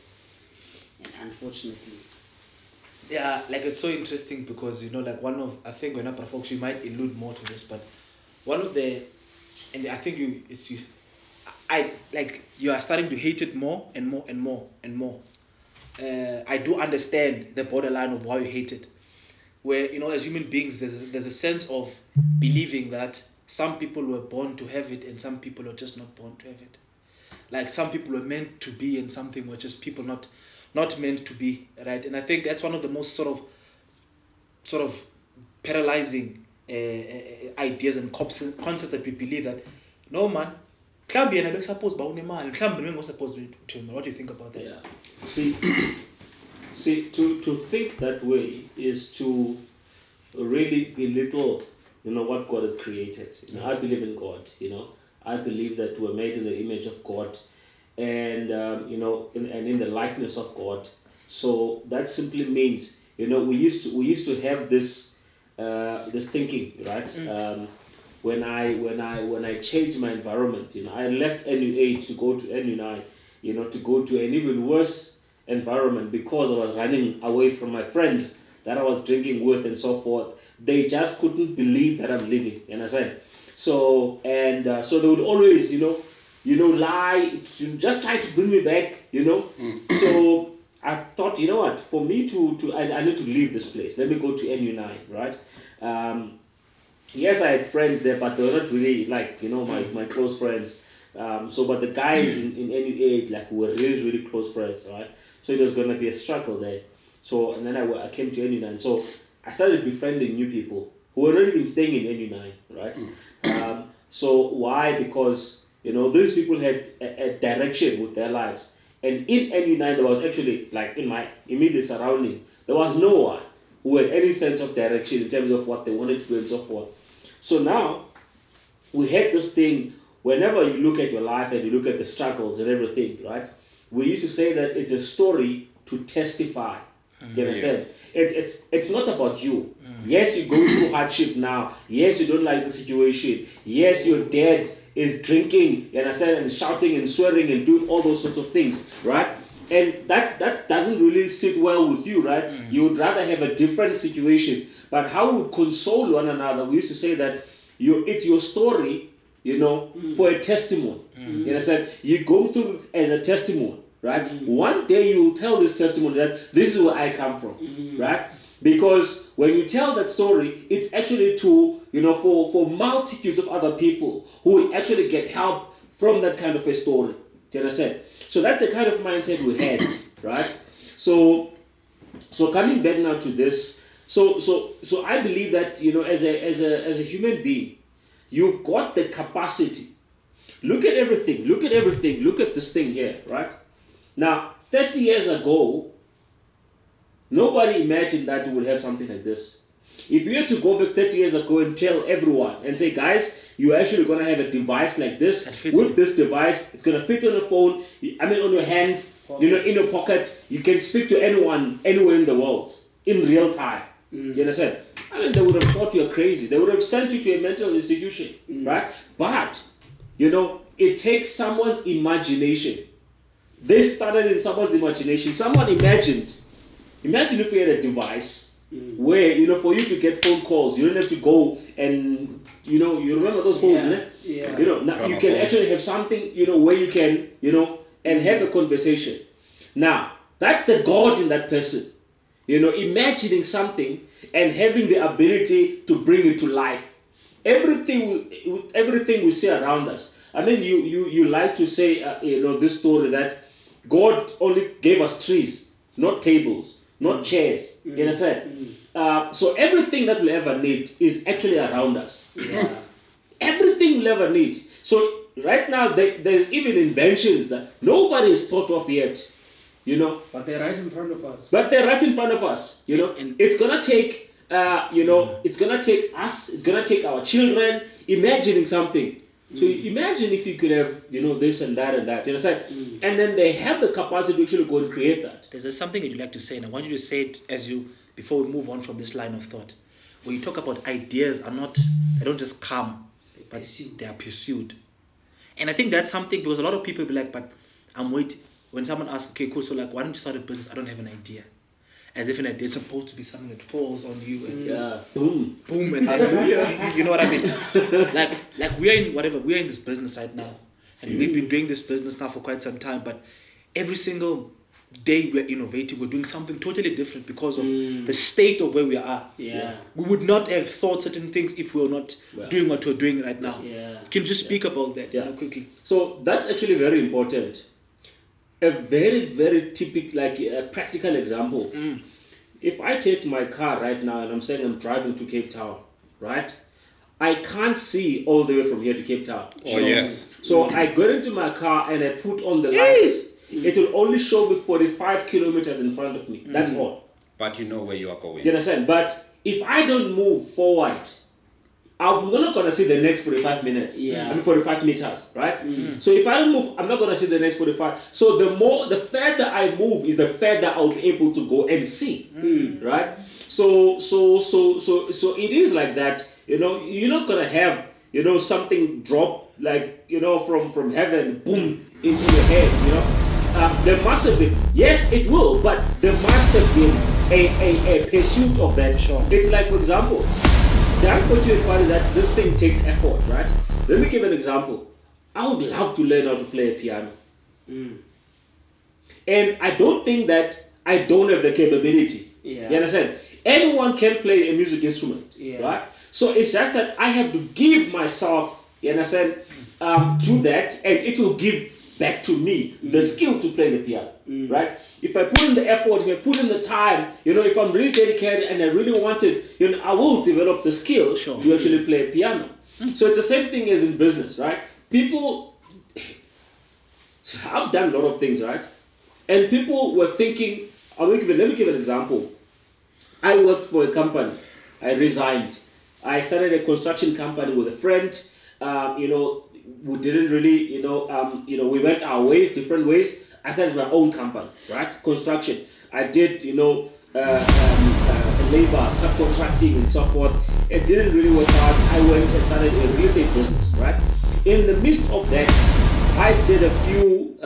And unfortunately, it's so interesting because I think when folks, you might allude more to this, but one of the, and I think you are starting to hate it more and more and more and more. I do understand the borderline of why you hate it. Where, as human beings, there's a sense of believing that some people were born to have it and some people are just not born to have it. Like some people were meant to be and something were just people not meant to be, right? And I think that's one of the most sort of paralyzing ideas and concepts that we believe that, no man, what do you think about that? Yeah. See, to think that way is to really belittle, what God has created. I believe in God. I believe that we're made in the image of God, and in the likeness of God. So that simply means, we used to have this thinking, right? When I changed my environment, I left NU8 to go to NU9, to go to an even worse environment because I was running away from my friends that I was drinking with and so forth. They just couldn't believe that I'm leaving, you understand? So so they would always, lie, just try to bring me back, So I thought, what, for me I need to leave this place. Let me go to NU9, right? Yes, I had friends there, but they were not really my close friends. But the guys in NU8 were really, really close friends, right? So it was going to be a struggle there. So, and then I came to NU9. So I started befriending new people who were not even staying in NU9, right? So why? Because, these people had a direction with their lives. And in NU9, there was actually, in my immediate surrounding, there was no one who had any sense of direction in terms of what they wanted to do and so forth. So now, we had this thing, whenever you look at your life and you look at the struggles and everything, right? We used to say that it's a story to testify. You understand? It's not about you. Yes, you're going through hardship now. Yes, you don't like the situation. Yes, your dad is drinking, you understand, and shouting and swearing and doing all those sorts of things, right? And that doesn't really sit well with you, right? You would rather have a different situation. But how we console one another, we used to say that it's your story, for a testimony. You understand? You go through it as a testimony, right? One day you will tell this testimony that this is where I come from, right? Because when you tell that story, it's actually for multitudes of other people who will actually get help from that kind of a story. Do you understand? So that's the kind of mindset we had, right? So coming back now to this, so I believe that as a human being, you've got the capacity. Look at everything. Look at this thing here, right? Now, 30 years ago, nobody imagined that we would have something like this. If you had to go back 30 years ago and tell everyone and say, guys, you're actually going to have a device like this. With this device, it's going to fit on a phone, on your hand, in your pocket. You can speak to anyone, anywhere in the world, in real time. You understand? They would have thought you're crazy. They would have sent you to a mental institution, right? But, it takes someone's imagination. This started in someone's imagination. Someone imagined. Imagine if we had a device where, for you to get phone calls, you don't have to go and, you remember those phones, Yeah. Now you can actually have something, where you can, and have a conversation. Now, that's the God in that person. Imagining something and having the ability to bring it to life. Everything we see around us. You like to say, this story that God only gave us trees, not tables, not chairs. You understand? So everything that we ever need is actually around us. Yeah. Everything we'll ever need. So right now, there's even inventions that nobody's thought of yet. But they're right in front of us. It's gonna take it's gonna take us, it's gonna take our children imagining something. So imagine if you could have, this and that and that, you understand? And then they have the capacity to actually go and create that. There's something that you'd like to say, and I want you to say it before we move on from this line of thought. When you talk about ideas they don't just come, but they are pursued. And I think that's something, because a lot of people be like, but I'm waiting. When someone asks, okay, cool, so why don't you start a business? I don't have an idea. As if an idea is supposed to be something that falls on you and boom, and then you know what I mean? Like we are in this business right now, and we've been doing this business now for quite some time. But every single day we're innovating, we're doing something totally different because of the state of where we are. Yeah, we would not have thought certain things if we were not doing what we're doing right now. Yeah, can you just speak about that quickly? So that's actually very important. A very, very typical, a practical example. If I take my car right now and I'm saying I'm driving to Cape Town, right? I can't see all the way from here to Cape Town. Oh, yes. So I get into my car and I put on the lights. It will only show me 45 kilometers in front of me. That's all. But you know where you are going. You understand? But if I don't move forward, I'm not going to see the next 45 minutes. 45 meters, right? So if I don't move, I'm not going to see the next 45. So the further I move is the further I'll be able to go and see, right? So it is like that. You're not going to have, something drop from heaven, boom, into your head, There must have been, yes, it will, but there must have been a pursuit of that. Sure. It's like, for example, the unfortunate part is that this thing takes effort, right? Let me give an example. I would love to learn how to play a piano. And I don't think that I don't have the capability. Yeah. You understand? Anyone can play a music instrument, right? So it's just that I have to give myself, you understand, to that, and it will give back to me the skill to play the piano, right? If I put in the effort, if I put in the time, if I'm really dedicated and I really want it, I will develop the skill to actually play piano. So it's the same thing as in business, right? People, I've done a lot of things, right? And people were thinking, let me give an example. I worked for a company. I resigned. I started a construction company with a friend. We didn't really, we went our ways, different ways. I started my own company, right? Construction. I did, labor, subcontracting, and so forth. It didn't really work out. I went and started a real estate business, right? In the midst of that, I did a few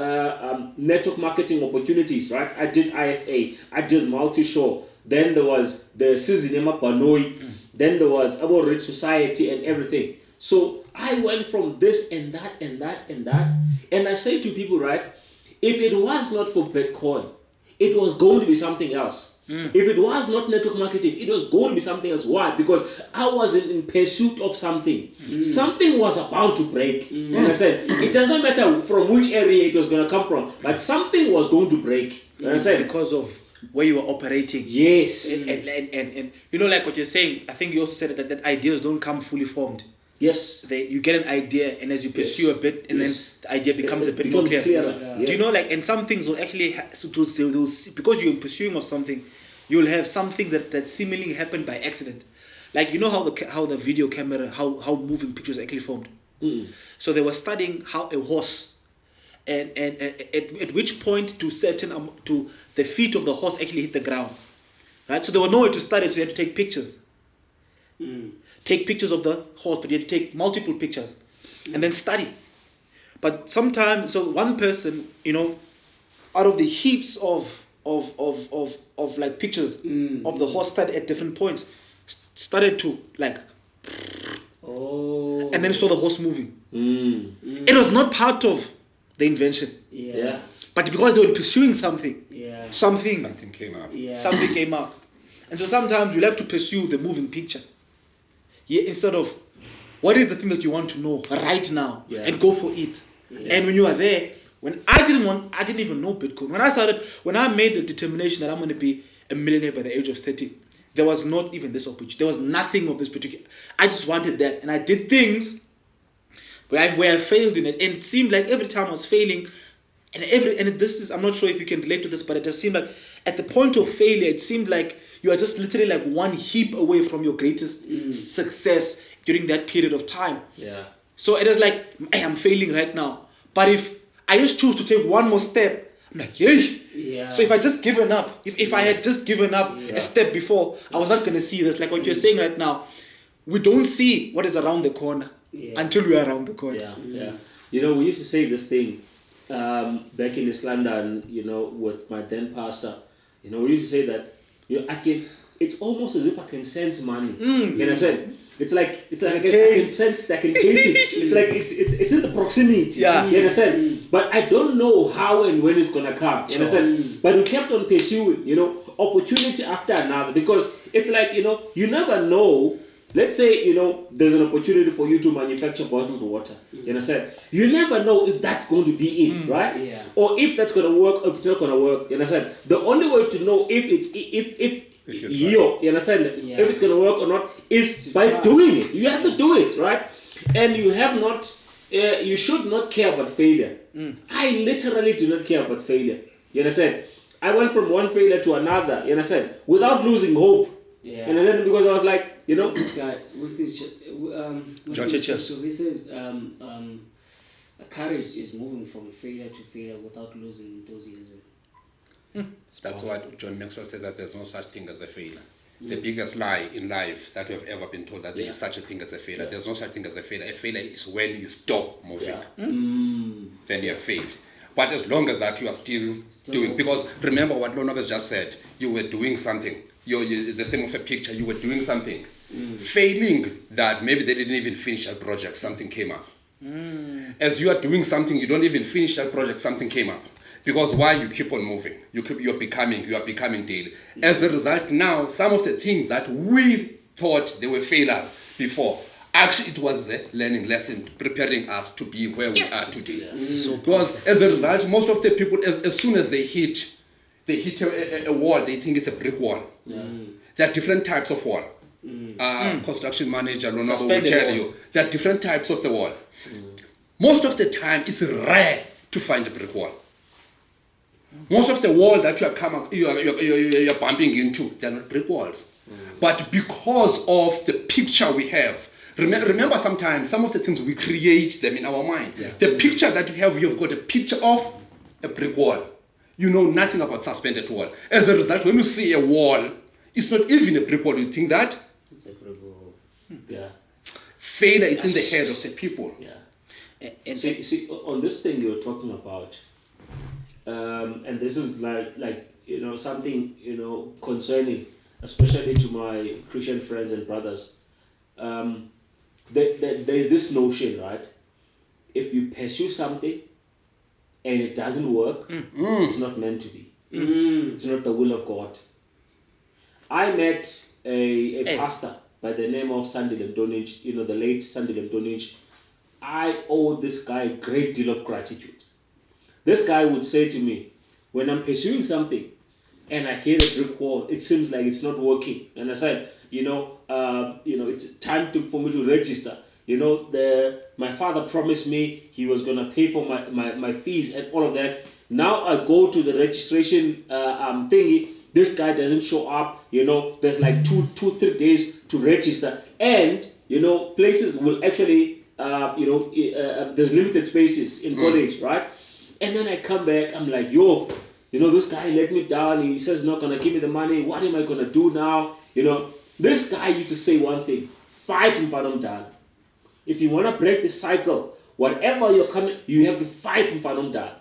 network marketing opportunities, right? I did IFA, I did multi-show. Then there was the Sizinema Banoi. Then there was About Rich Society and everything. So I went from this and that and that and that. And I say to people, right, if it was not for Bitcoin, it was going to be something else. If it was not network marketing, it was going to be something else. Why? Because I was in pursuit of something. Something was about to break. And I said, it does not matter from which area it was going to come from, but something was going to break. And I said, because of where you were operating. yes. And you know, like what you're saying, I think you also said that ideas don't come fully formed. Yes. You get an idea, and as you pursue a bit, and then the idea becomes a bit becomes more clear. clearer. Do you know, like, and some things will actually they'll see, because you're pursuing of something, you'll have something that seemingly happened by accident. Like, you know how the video camera, how moving pictures are actually formed. So they were studying how a horse, and at which point to the feet of the horse actually hit the ground, right? So there were nowhere to study, so you had to take pictures. Take pictures of the horse, but you had to take multiple pictures and then study. But sometimes, so one person, you know, out of the heaps of like pictures of the horse studied at different points, started to like, and then saw the horse moving. It was not part of the invention. Yeah. But because they were pursuing something, Something came up. something came up. And so sometimes we like to pursue the moving picture. Instead of what is the thing that you want to know right now, and go for it. And when you are there, when I didn't even know Bitcoin. When I made the determination that I'm going to be a millionaire by the age of 30, there was not even this opportunity. There was nothing of this particular. I just wanted that, and I did things where I failed in it, and it seemed like every time I was failing, I'm not sure if you can relate to this, but it just seemed like at the point of failure, it seemed like you are just literally like one heap away from your greatest success during that period of time. Yeah. So it is like, hey, I'm failing right now. But if I just choose to take one more step, I'm like, yay. Yeah. So if I just given up, if I had just given up a step before, I was not going to see this. Like what you're saying right now, we don't see what is around the corner until we are around the corner. Yeah. You know, we used to say this thing back in East London, you know, with my then pastor. You know, we used to say that, you know, it's almost as if I can sense money. You know, it's like I can sense, I can taste it. It's like it's in the proximity. Yeah. You understand? But I don't know how and when it's gonna come. You understand? But we kept on pursuing, you know, opportunity after another, because it's like, you know, you never know. Let's say, you know, there's an opportunity for you to manufacture bottled water. You understand? You never know if that's going to be it, right? Yeah. Or if that's going to work, or if it's not going to work. You understand? The only way to know if you understand? Yeah. If it's going to work or not is by doing it. You have to do it, right? And you have not. You should not care about failure. I literally do not care about failure. You understand? I went from one failure to another. You understand? Without losing hope. Yeah. You understand? Because I was like, you know. This guy, John Churchill. So he says, courage is moving from failure to failure without losing enthusiasm. That's what John Maxwell said, that there's no such thing as a failure. The biggest lie in life that we have ever been told, that there is such a thing as a failure. There's no such thing as a failure. A failure is when you stop moving. Then you have failed. But as long as that you are still doing, because remember what Lonobes just said, you were doing something. You're the same of a picture, you were doing something. Failing that maybe they didn't even finish that project, something came up. As you are doing something, you don't even finish that project, something came up. Because why? You keep on moving. You are becoming daily. As a result, now, some of the things that we thought they were failures before, actually it was a learning lesson, preparing us to be where we are today. Because as a result, most of the people, as soon as they hit a wall, they think it's a brick wall. There are different types of wall. Construction manager will tell you there are different types of the wall. Most of the time, it's rare to find a brick wall. Most of the wall that you're bumping into, they're not brick walls. But because of the picture we have, remember sometimes some of the things we create them in our mind. The picture that you have, you've got a picture of a brick wall. you know nothing about suspended wall. As a result, when you see a wall, it's not even a brick wall. You think that It's a critical. Yeah. failure is in the head of the people. Yeah. And See, on this thing you're talking about, and this is like something concerning, especially to my Christian friends and brothers. There's this notion, right? If you pursue something and it doesn't work, it's not meant to be. It's not the will of God. I met a pastor by the name of Sandile Mdonich, the late Sandile Mdonich. I owe this guy a great deal of gratitude. This guy would say to me, when I'm pursuing something and I hear a brick wall, it seems like it's not working. And I said, it's time for me to register. My father promised me he was going to pay for my fees and all of that. Now I go to the registration thingy. This guy doesn't show up. There's like 3 days to register. And, places will actually, there's limited spaces in college, right? And then I come back, I'm like, this guy let me down. He says he's not going to give me the money. What am I going to do now? This guy used to say one thing, fight in Fanam. If you want to break the cycle, whatever you're coming, you have to fight in Fanam.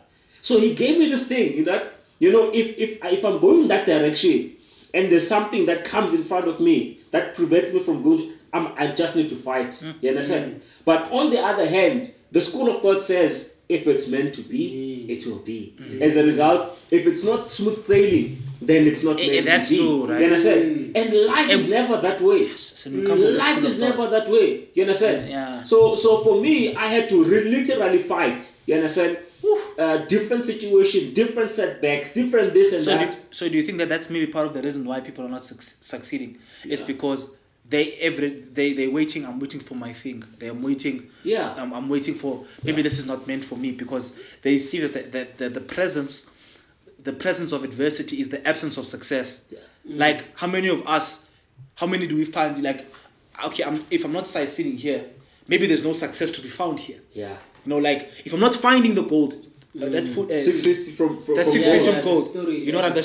So he gave me this thing, that, if I'm going in that direction and there's something that comes in front of me that prevents me from going, I just need to fight. You understand? But on the other hand, the school of thought says, if it's meant to be, it will be. As a result, if it's not smooth sailing, then it's not meant to be. That's true, right? You understand? And life is never that way. Life is never that way. You understand? Yeah. So for me, I had to literally fight. You understand? Different situation, different setbacks, different this and that. So do you think that that's maybe part of the reason why people are not succeeding? It's because they're waiting. I'm waiting for my thing. They're waiting. Yeah. I'm waiting for maybe this is not meant for me, because they see that the presence of adversity is the absence of success. Yeah. Like how many do we find like, okay, if I'm not sightseeing here, maybe there's no success to be found here. Yeah. Like if I'm not finding the gold, that food 6 feet from that's 6 feet gold. from gold. Story, You know what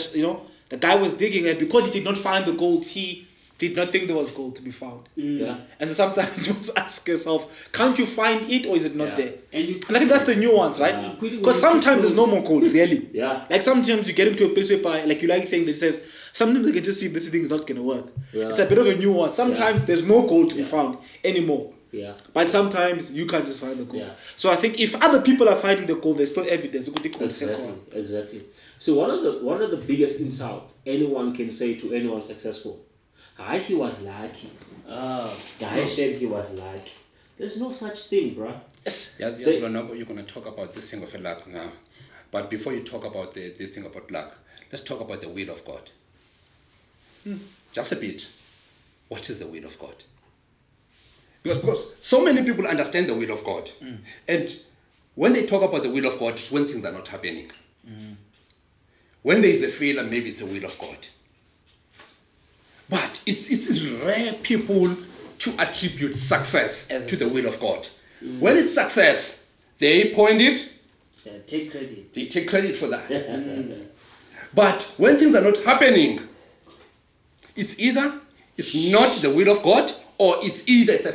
the guy was digging, and because he did not find the gold, he did not think there was gold to be found. Yeah. And so sometimes you must ask yourself, can't you find it, or is it not Yeah. there? And And I think that's the nuance, right? Yeah. Because sometimes there's no more gold, really. Yeah. Like sometimes you get into a place where, like you like saying that says, sometimes you can just see this thing's not going to work. Yeah. It's a bit of a nuance. Sometimes there's no gold to be found anymore. Yeah. But sometimes you can't just find the gold. Yeah. So I think if other people are finding the gold, there's still evidence. Exactly. So one of the biggest insults anyone can say to anyone successful, he was lucky. He was lucky. There's no such thing, bruh. Yes. Yes, you're going to talk about this thing of luck now. But before you talk about this thing about luck, let's talk about the will of God. Just a bit. What is the will of God? Because so many people understand the will of God. And when they talk about the will of God, it's when things are not happening. When there is a failure, maybe it's the will of God. But it's rare people to attribute success to the will of God. When it's success, they point it. Yeah, take credit. They take credit for that. But when things are not happening, it's not the will of God, or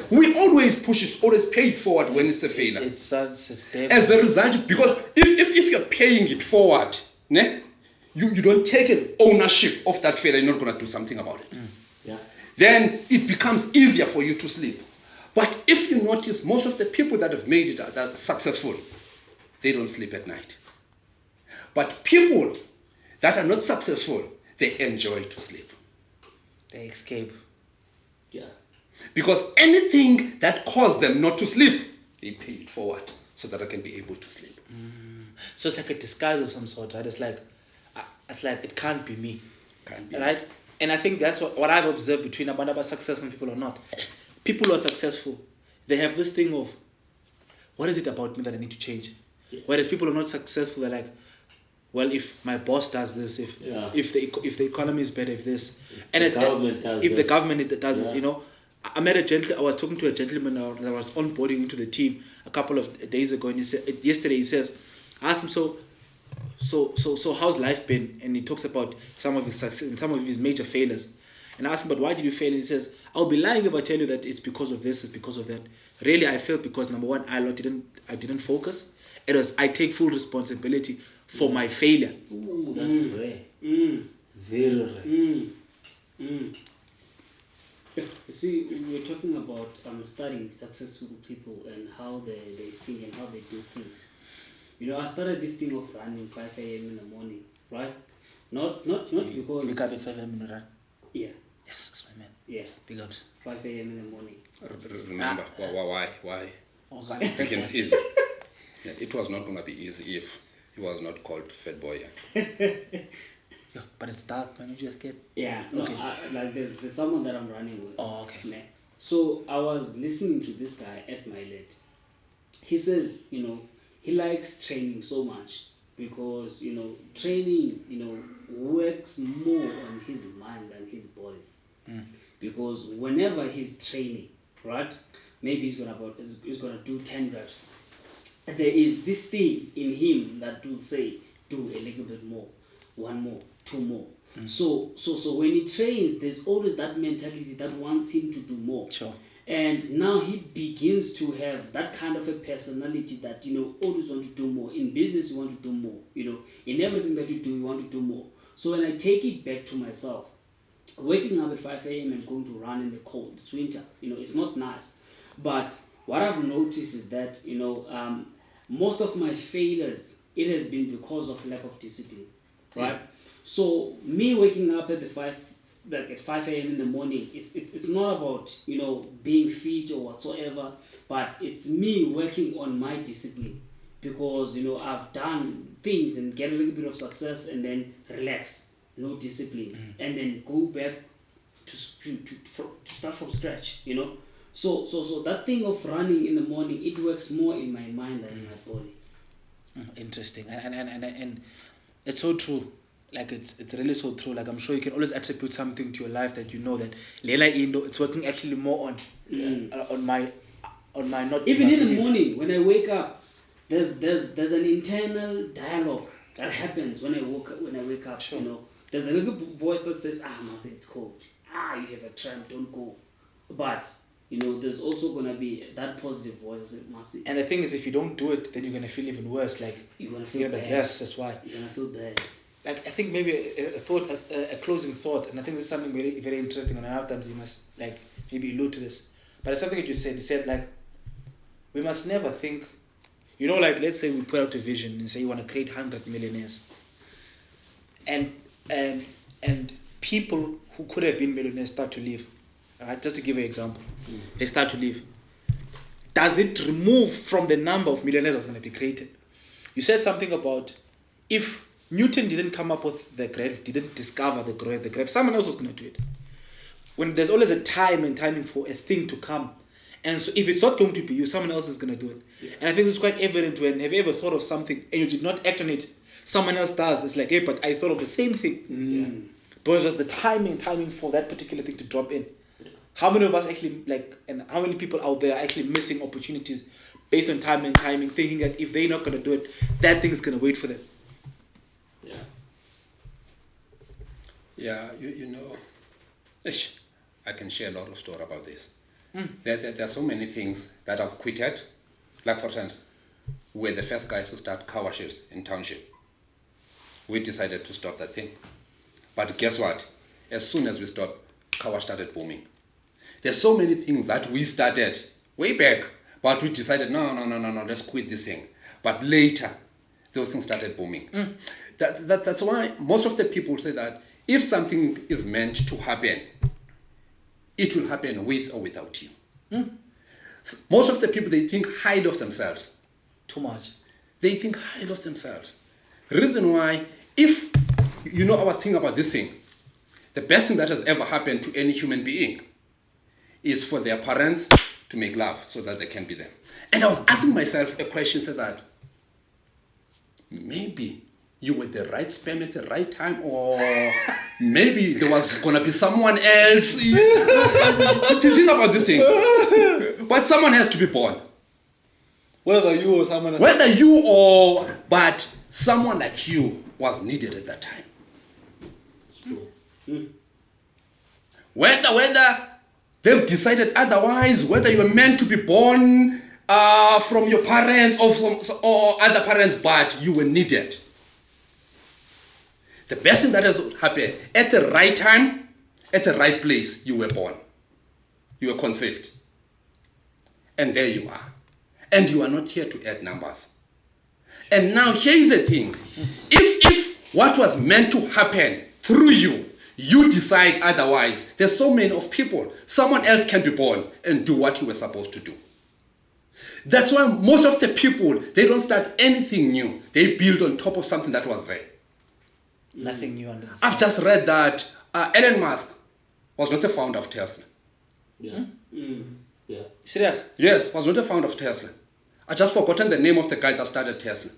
we always push it, always pay it forward when it's a failure. It's stable. As a result, because if you're paying it forward, you don't take an ownership of that failure, you're not going to do something about it. Yeah. Then it becomes easier for you to sleep. But if you notice, most of the people that have made it that successful, they don't sleep at night. But people that are not successful, they enjoy to sleep. They escape. Yeah. Because anything that caused them not to sleep, they pay it forward so that I can be able to sleep. So it's like a disguise of some sort, right? It's like it can't be me. Can't be. Right? And I think that's what I've observed between about successful and people or not. People who are successful, they have this thing of, what is it about me that I need to change? Yeah. Whereas people who are not successful, they're like, well, if my boss does this, if the economy is better, if this, the government does if this. the government does this, I was talking to a gentleman that was onboarding into the team a couple of days ago, and yesterday he says, I asked him, so So how's life been? And he talks about some of his success and some of his major failures. And I ask him, but why did you fail? And he says, I'll be lying if I tell you that it's because of this, it's because of that. Really, I failed because number one, I didn't focus. It was I take full responsibility for my failure. Ooh, that's rare. It's very rare. You see, we were talking about studying successful people and how they think and how they do things. You know, I started this thing of running 5 a.m. in the morning, right? Not because... Wake up at 5 a.m. and run. Yeah. Yes, that's my man. Yeah. Big ups. 5 a.m. in the morning. Remember, why? Okay. Becomes easy. Yeah, it was not going to be easy if he was not called Fat Boy. Yeah, but it's dark, man. You just get... Yeah. No, Okay. like there's someone that I'm running with. Oh, okay. Yeah. So I was listening to this guy at my late. He says, you know, he likes training so much because, you know, training, you know, works more on his mind than his body. Because whenever he's training, right, maybe he's gonna do 10 reps. There is this thing in him that will say, do a little bit more, 1 more, 2 more. So when he trains, there's always that mentality that wants him to do more. Sure. And now he begins to have that kind of a personality that, you know, always want to do more. In business, you want to do more. You know, in everything that you do, you want to do more. So when I take it back to myself, waking up at 5 a.m. and going to run in the cold, it's winter, you know, it's not nice. But what I've noticed is that, you know, most of my failures, it has been because of lack of discipline, right? So me waking up at 5 a.m. in the morning, it's not about, you know, being fit or whatsoever, but it's me working on my discipline. Because, you know, I've done things and get a little bit of success and then relax, no discipline, and then go back to start from scratch, you know. So that thing of running in the morning, it works more in my mind than in my body. Interesting. And it's so true. Like it's really so true. Like I'm sure you can always attribute something to your life that you know that Lela Indo, it's working actually more on my not even in the morning when I wake up, there's an internal dialogue that happens when I wake up. Sure. You know, there's a little voice that says, Masi, it's cold. You have a tramp, don't go. But you know, there's also gonna be that positive voice that says, Masi. And the thing is, if you don't do it, then you're gonna feel even worse. Like You're gonna feel you're bad. like, yes, that's why. You're gonna feel bad. Like I think maybe a closing thought, and I think this is something very very interesting. And a lot of times you must like maybe allude to this, but it's something that you said. You said like we must never think, you know, like let's say we put out a vision and say you want to create 100 millionaires, and people who could have been millionaires start to leave. Right? Just to give you an example, they start to leave. Does it remove from the number of millionaires that's going to be created? You said something about if Newton didn't come up with the gravity, didn't discover the gravity, someone else was going to do it. When there's always a time and timing for a thing to come. And so if it's not going to be you, someone else is going to do it. Yeah. And I think it's quite evident when, have you ever thought of something and you did not act on it, someone else does. It's like, hey, but I thought of the same thing. Yeah. But it's just the timing for that particular thing to drop in. Yeah. How many of us actually, like, and how many people out there are actually missing opportunities based on time and timing, thinking that if they're not going to do it, that thing is going to wait for them. Yeah, you know, I can share a lot of story about this. There are so many things that I've quitted. Like for instance, we're the first guys to start car washes in township. We decided to stop that thing. But guess what? As soon as we stopped, car wash started booming. There's so many things that we started way back, but we decided, no, let's quit this thing. But later, those things started booming. That's why most of the people say that if something is meant to happen, it will happen with or without you. Most of the people, they think highly of themselves. Too much. They think highly of themselves. Reason why, if, you know, I was thinking about this thing, the best thing that has ever happened to any human being is for their parents to make love so that they can be them. And I was asking myself a question, so that maybe you were the right sperm at the right time, or maybe there was going to be someone else. Think about this thing. But someone has to be born. Whether you or someone else. Whether you or, but someone like you was needed at that time. It's true. Whether they've decided otherwise, whether you were meant to be born from your parents or other parents, but you were needed. The best thing that has happened, at the right time, at the right place, you were born. You were conceived. And there you are. And you are not here to add numbers. And now here's the thing. If what was meant to happen through you, you decide otherwise, there's so many of people. Someone else can be born and do what you were supposed to do. That's why most of the people, they don't start anything new. They build on top of something that was there. Nothing new under the sun. I've just read that Elon Musk was not the founder of Tesla. Yeah. Yeah. Serious? Yes, was not the founder of Tesla. I just forgotten the name of the guy that started Tesla.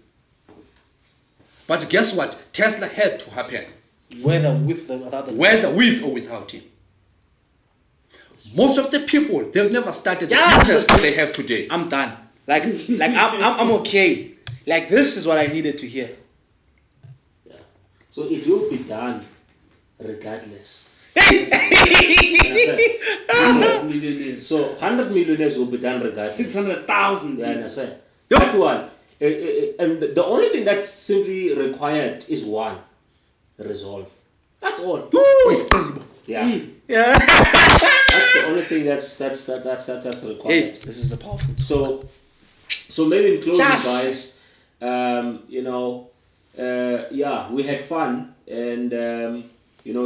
But guess what? Tesla had to happen. Whether with or without the Whether with or without him. Most of the people, they've never started the Yes! business that they have today. I'm done. Like I'm okay. Like this is what I needed to hear. Yeah. So it will be done regardless. Millionaires. So 100 millionaires will be done regardless. 600,000. Yeah, I understand. That one. And the only thing that's simply required is one. Resolve. That's all. Yeah. Yeah. That's the only thing that's required. Hey, this is a powerful. So maybe in closing, Just- guys, yeah, we had fun and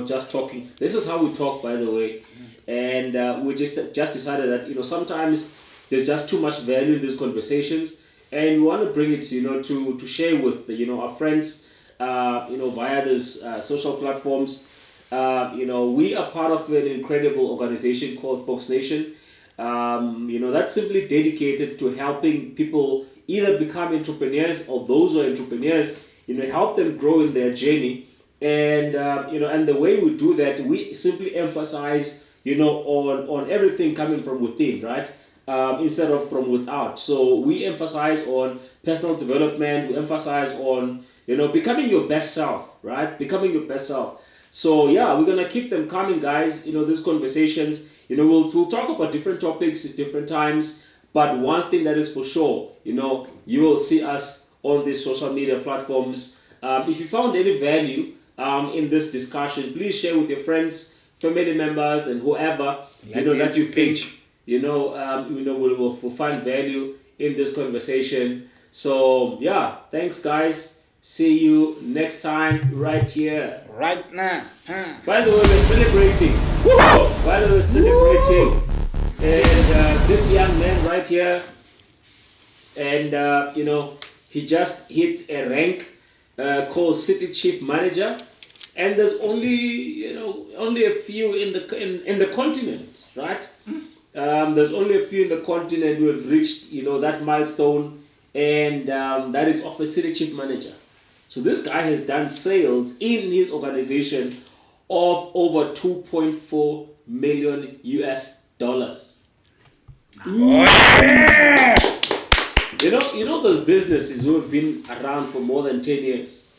just talking. This is how we talk, by the way, and we just decided that sometimes there's just too much value in these conversations, and we want to bring it to share with our friends via these social platforms. We are part of an incredible organization called Fox Nation. That's simply dedicated to helping people either become entrepreneurs or those who are entrepreneurs, help them grow in their journey. And, and the way we do that, we simply emphasize, on everything coming from within, right? Instead of from without. So we emphasize on personal development. We emphasize on, becoming your best self, right? Becoming your best self. So yeah, we're gonna keep them coming, guys. These conversations. We'll talk about different topics at different times. But one thing that is for sure, you will see us on these social media platforms. If you found any value in this discussion, please share with your friends, family members, and whoever that you think will find value in this conversation. So yeah, thanks, guys. See you next time right here. Right now. By the way, we're celebrating. Woo! By the way, we're celebrating. And this young man right here, and he just hit a rank called City Chief Manager, and there's only a few in the continent, right? There's only a few in the continent who have reached that milestone, and that is of a City Chief Manager. So this guy has done sales in his organization of over 2.4 million US dollars. Those businesses who have been around for more than 10 years,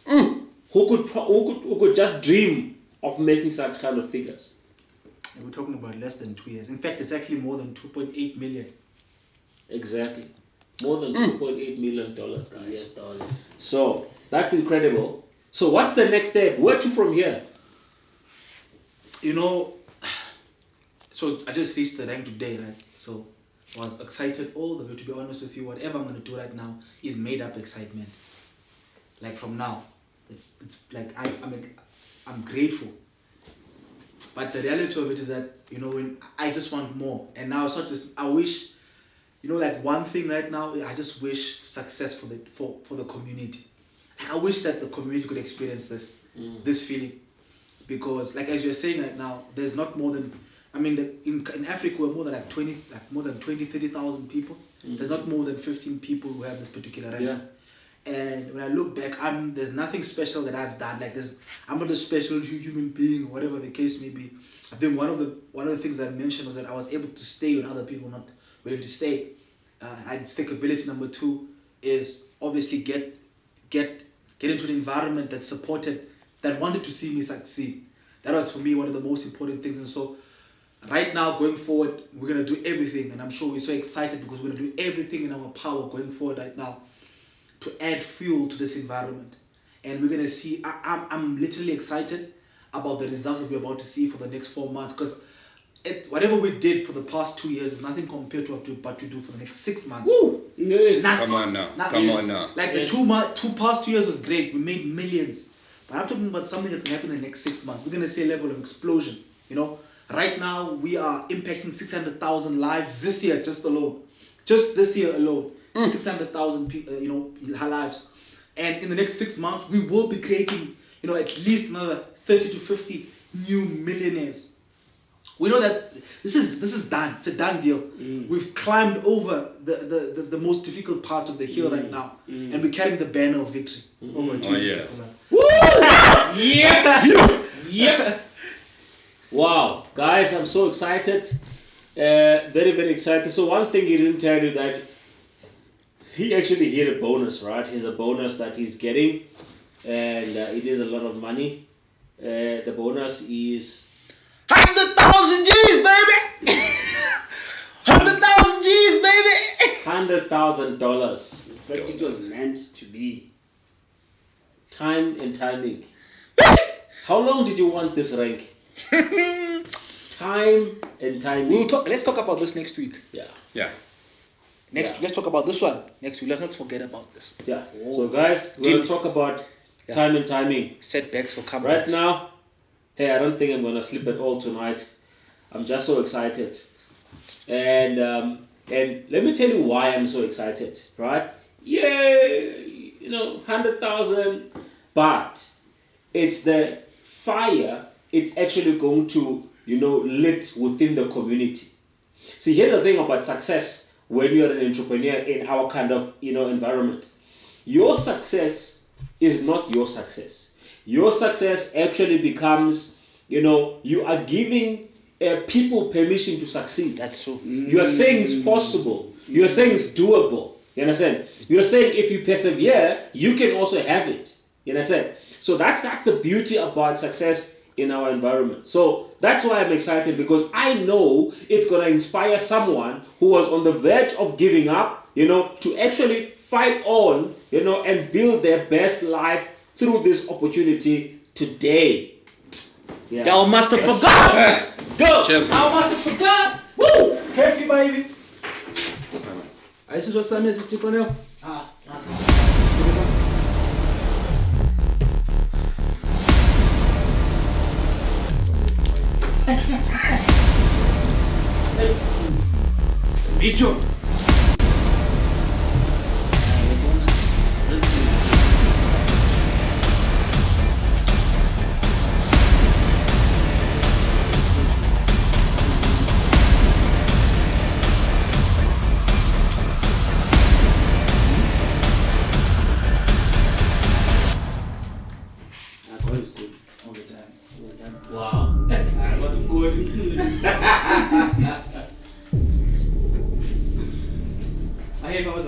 who could just dream of making such kind of figures. We're talking about less than 2 years. In fact, it's actually more than 2.8 million. Exactly. More than $2.8 million, guys. US dollars. So that's incredible. So what's the next step? Where to from here? So I just reached the rank today, right? So I was excited all the way. To be honest with you, whatever I'm gonna do right now is made up excitement. Like from now, it's like I'm grateful. But the reality of it is that when I just want more, and now it's not just I wish. Like one thing right now, I just wish success for the community. Like I wish that the community could experience this feeling, because like as you're saying right now, there's not more than, in Africa we're more than 30,000 people. There's not more than 15 people who have this particular rank. Yeah. And when I look back, there's nothing special that I've done. Like I'm not a special human being, whatever the case may be. I think one of the things I mentioned was that I was able to stay when other people were not willing to stay. I think ability number 2 is obviously get get into an environment that supported, that wanted to see me succeed. That was for me one of the most important things. And so right now, going forward, we're going to do everything, and I'm sure we're so excited because we're going to do everything in our power going forward right now to add fuel to this environment. And we're going to see, I'm literally excited about the results that we're about to see for the next 4 months, because whatever we did for the past 2 years is nothing compared to what we do for the next 6 months. Woo! Yes. Nothing. Come on now. Nothing. Come on now. Like Yes. the past 2 years was great. We made millions. But I'm talking about something that's going to happen in the next 6 months. We're going to see a level of explosion. You know, right now we are impacting 600,000 lives this year, just alone. Just this year alone, 600,000 lives. And in the next 6 months, we will be creating, at least another 30 to 50 new millionaires. We know that this is done. It's a done deal. We've climbed over the most difficult part of the hill right now, and we're carrying the banner of victory over. Oh, yes. Yep. Yep. Wow, guys, I'm so excited. Very, very excited. So one thing he didn't tell you that he actually hit a bonus, right? He's a bonus that he's getting, and it is a lot of money. The bonus is 100,000 G's, baby. 100,000 G's, baby. $100,000. In fact, it was meant to be. Time and timing. How long did you want this rank? Time and timing. Let's talk about this next week. Yeah. Yeah. Let's talk about this one next week. Let's not forget about this. Yeah. So guys, we're gonna talk about time and timing. Setbacks for comebacks. Right now, hey, I don't think I'm gonna sleep at all tonight. I'm just so excited. And let me tell you why I'm so excited, right? Yeah, 100,000, but it's the fire. It's actually going to, lit within the community. See, here's the thing about success when you're an entrepreneur in our kind of, environment. Your success is not your success. Your success actually becomes, you are giving people permission to succeed. That's true. You are saying it's possible. You are saying it's doable. You understand? You are saying if you persevere, you can also have it. You understand? So that's the beauty about success in our environment. So that's why I'm excited, because I know it's going to inspire someone who was on the verge of giving up, to actually fight on, and build their best life through this opportunity today. Yeah. Y'all must have forgot. Let's go. Cheers. Y'all must have forgot. Woo! Happy baby. Aí vocês já sabem assistir com ele. Ah, nossa. Bicho. All the time. Wow. What good. Aí, vamos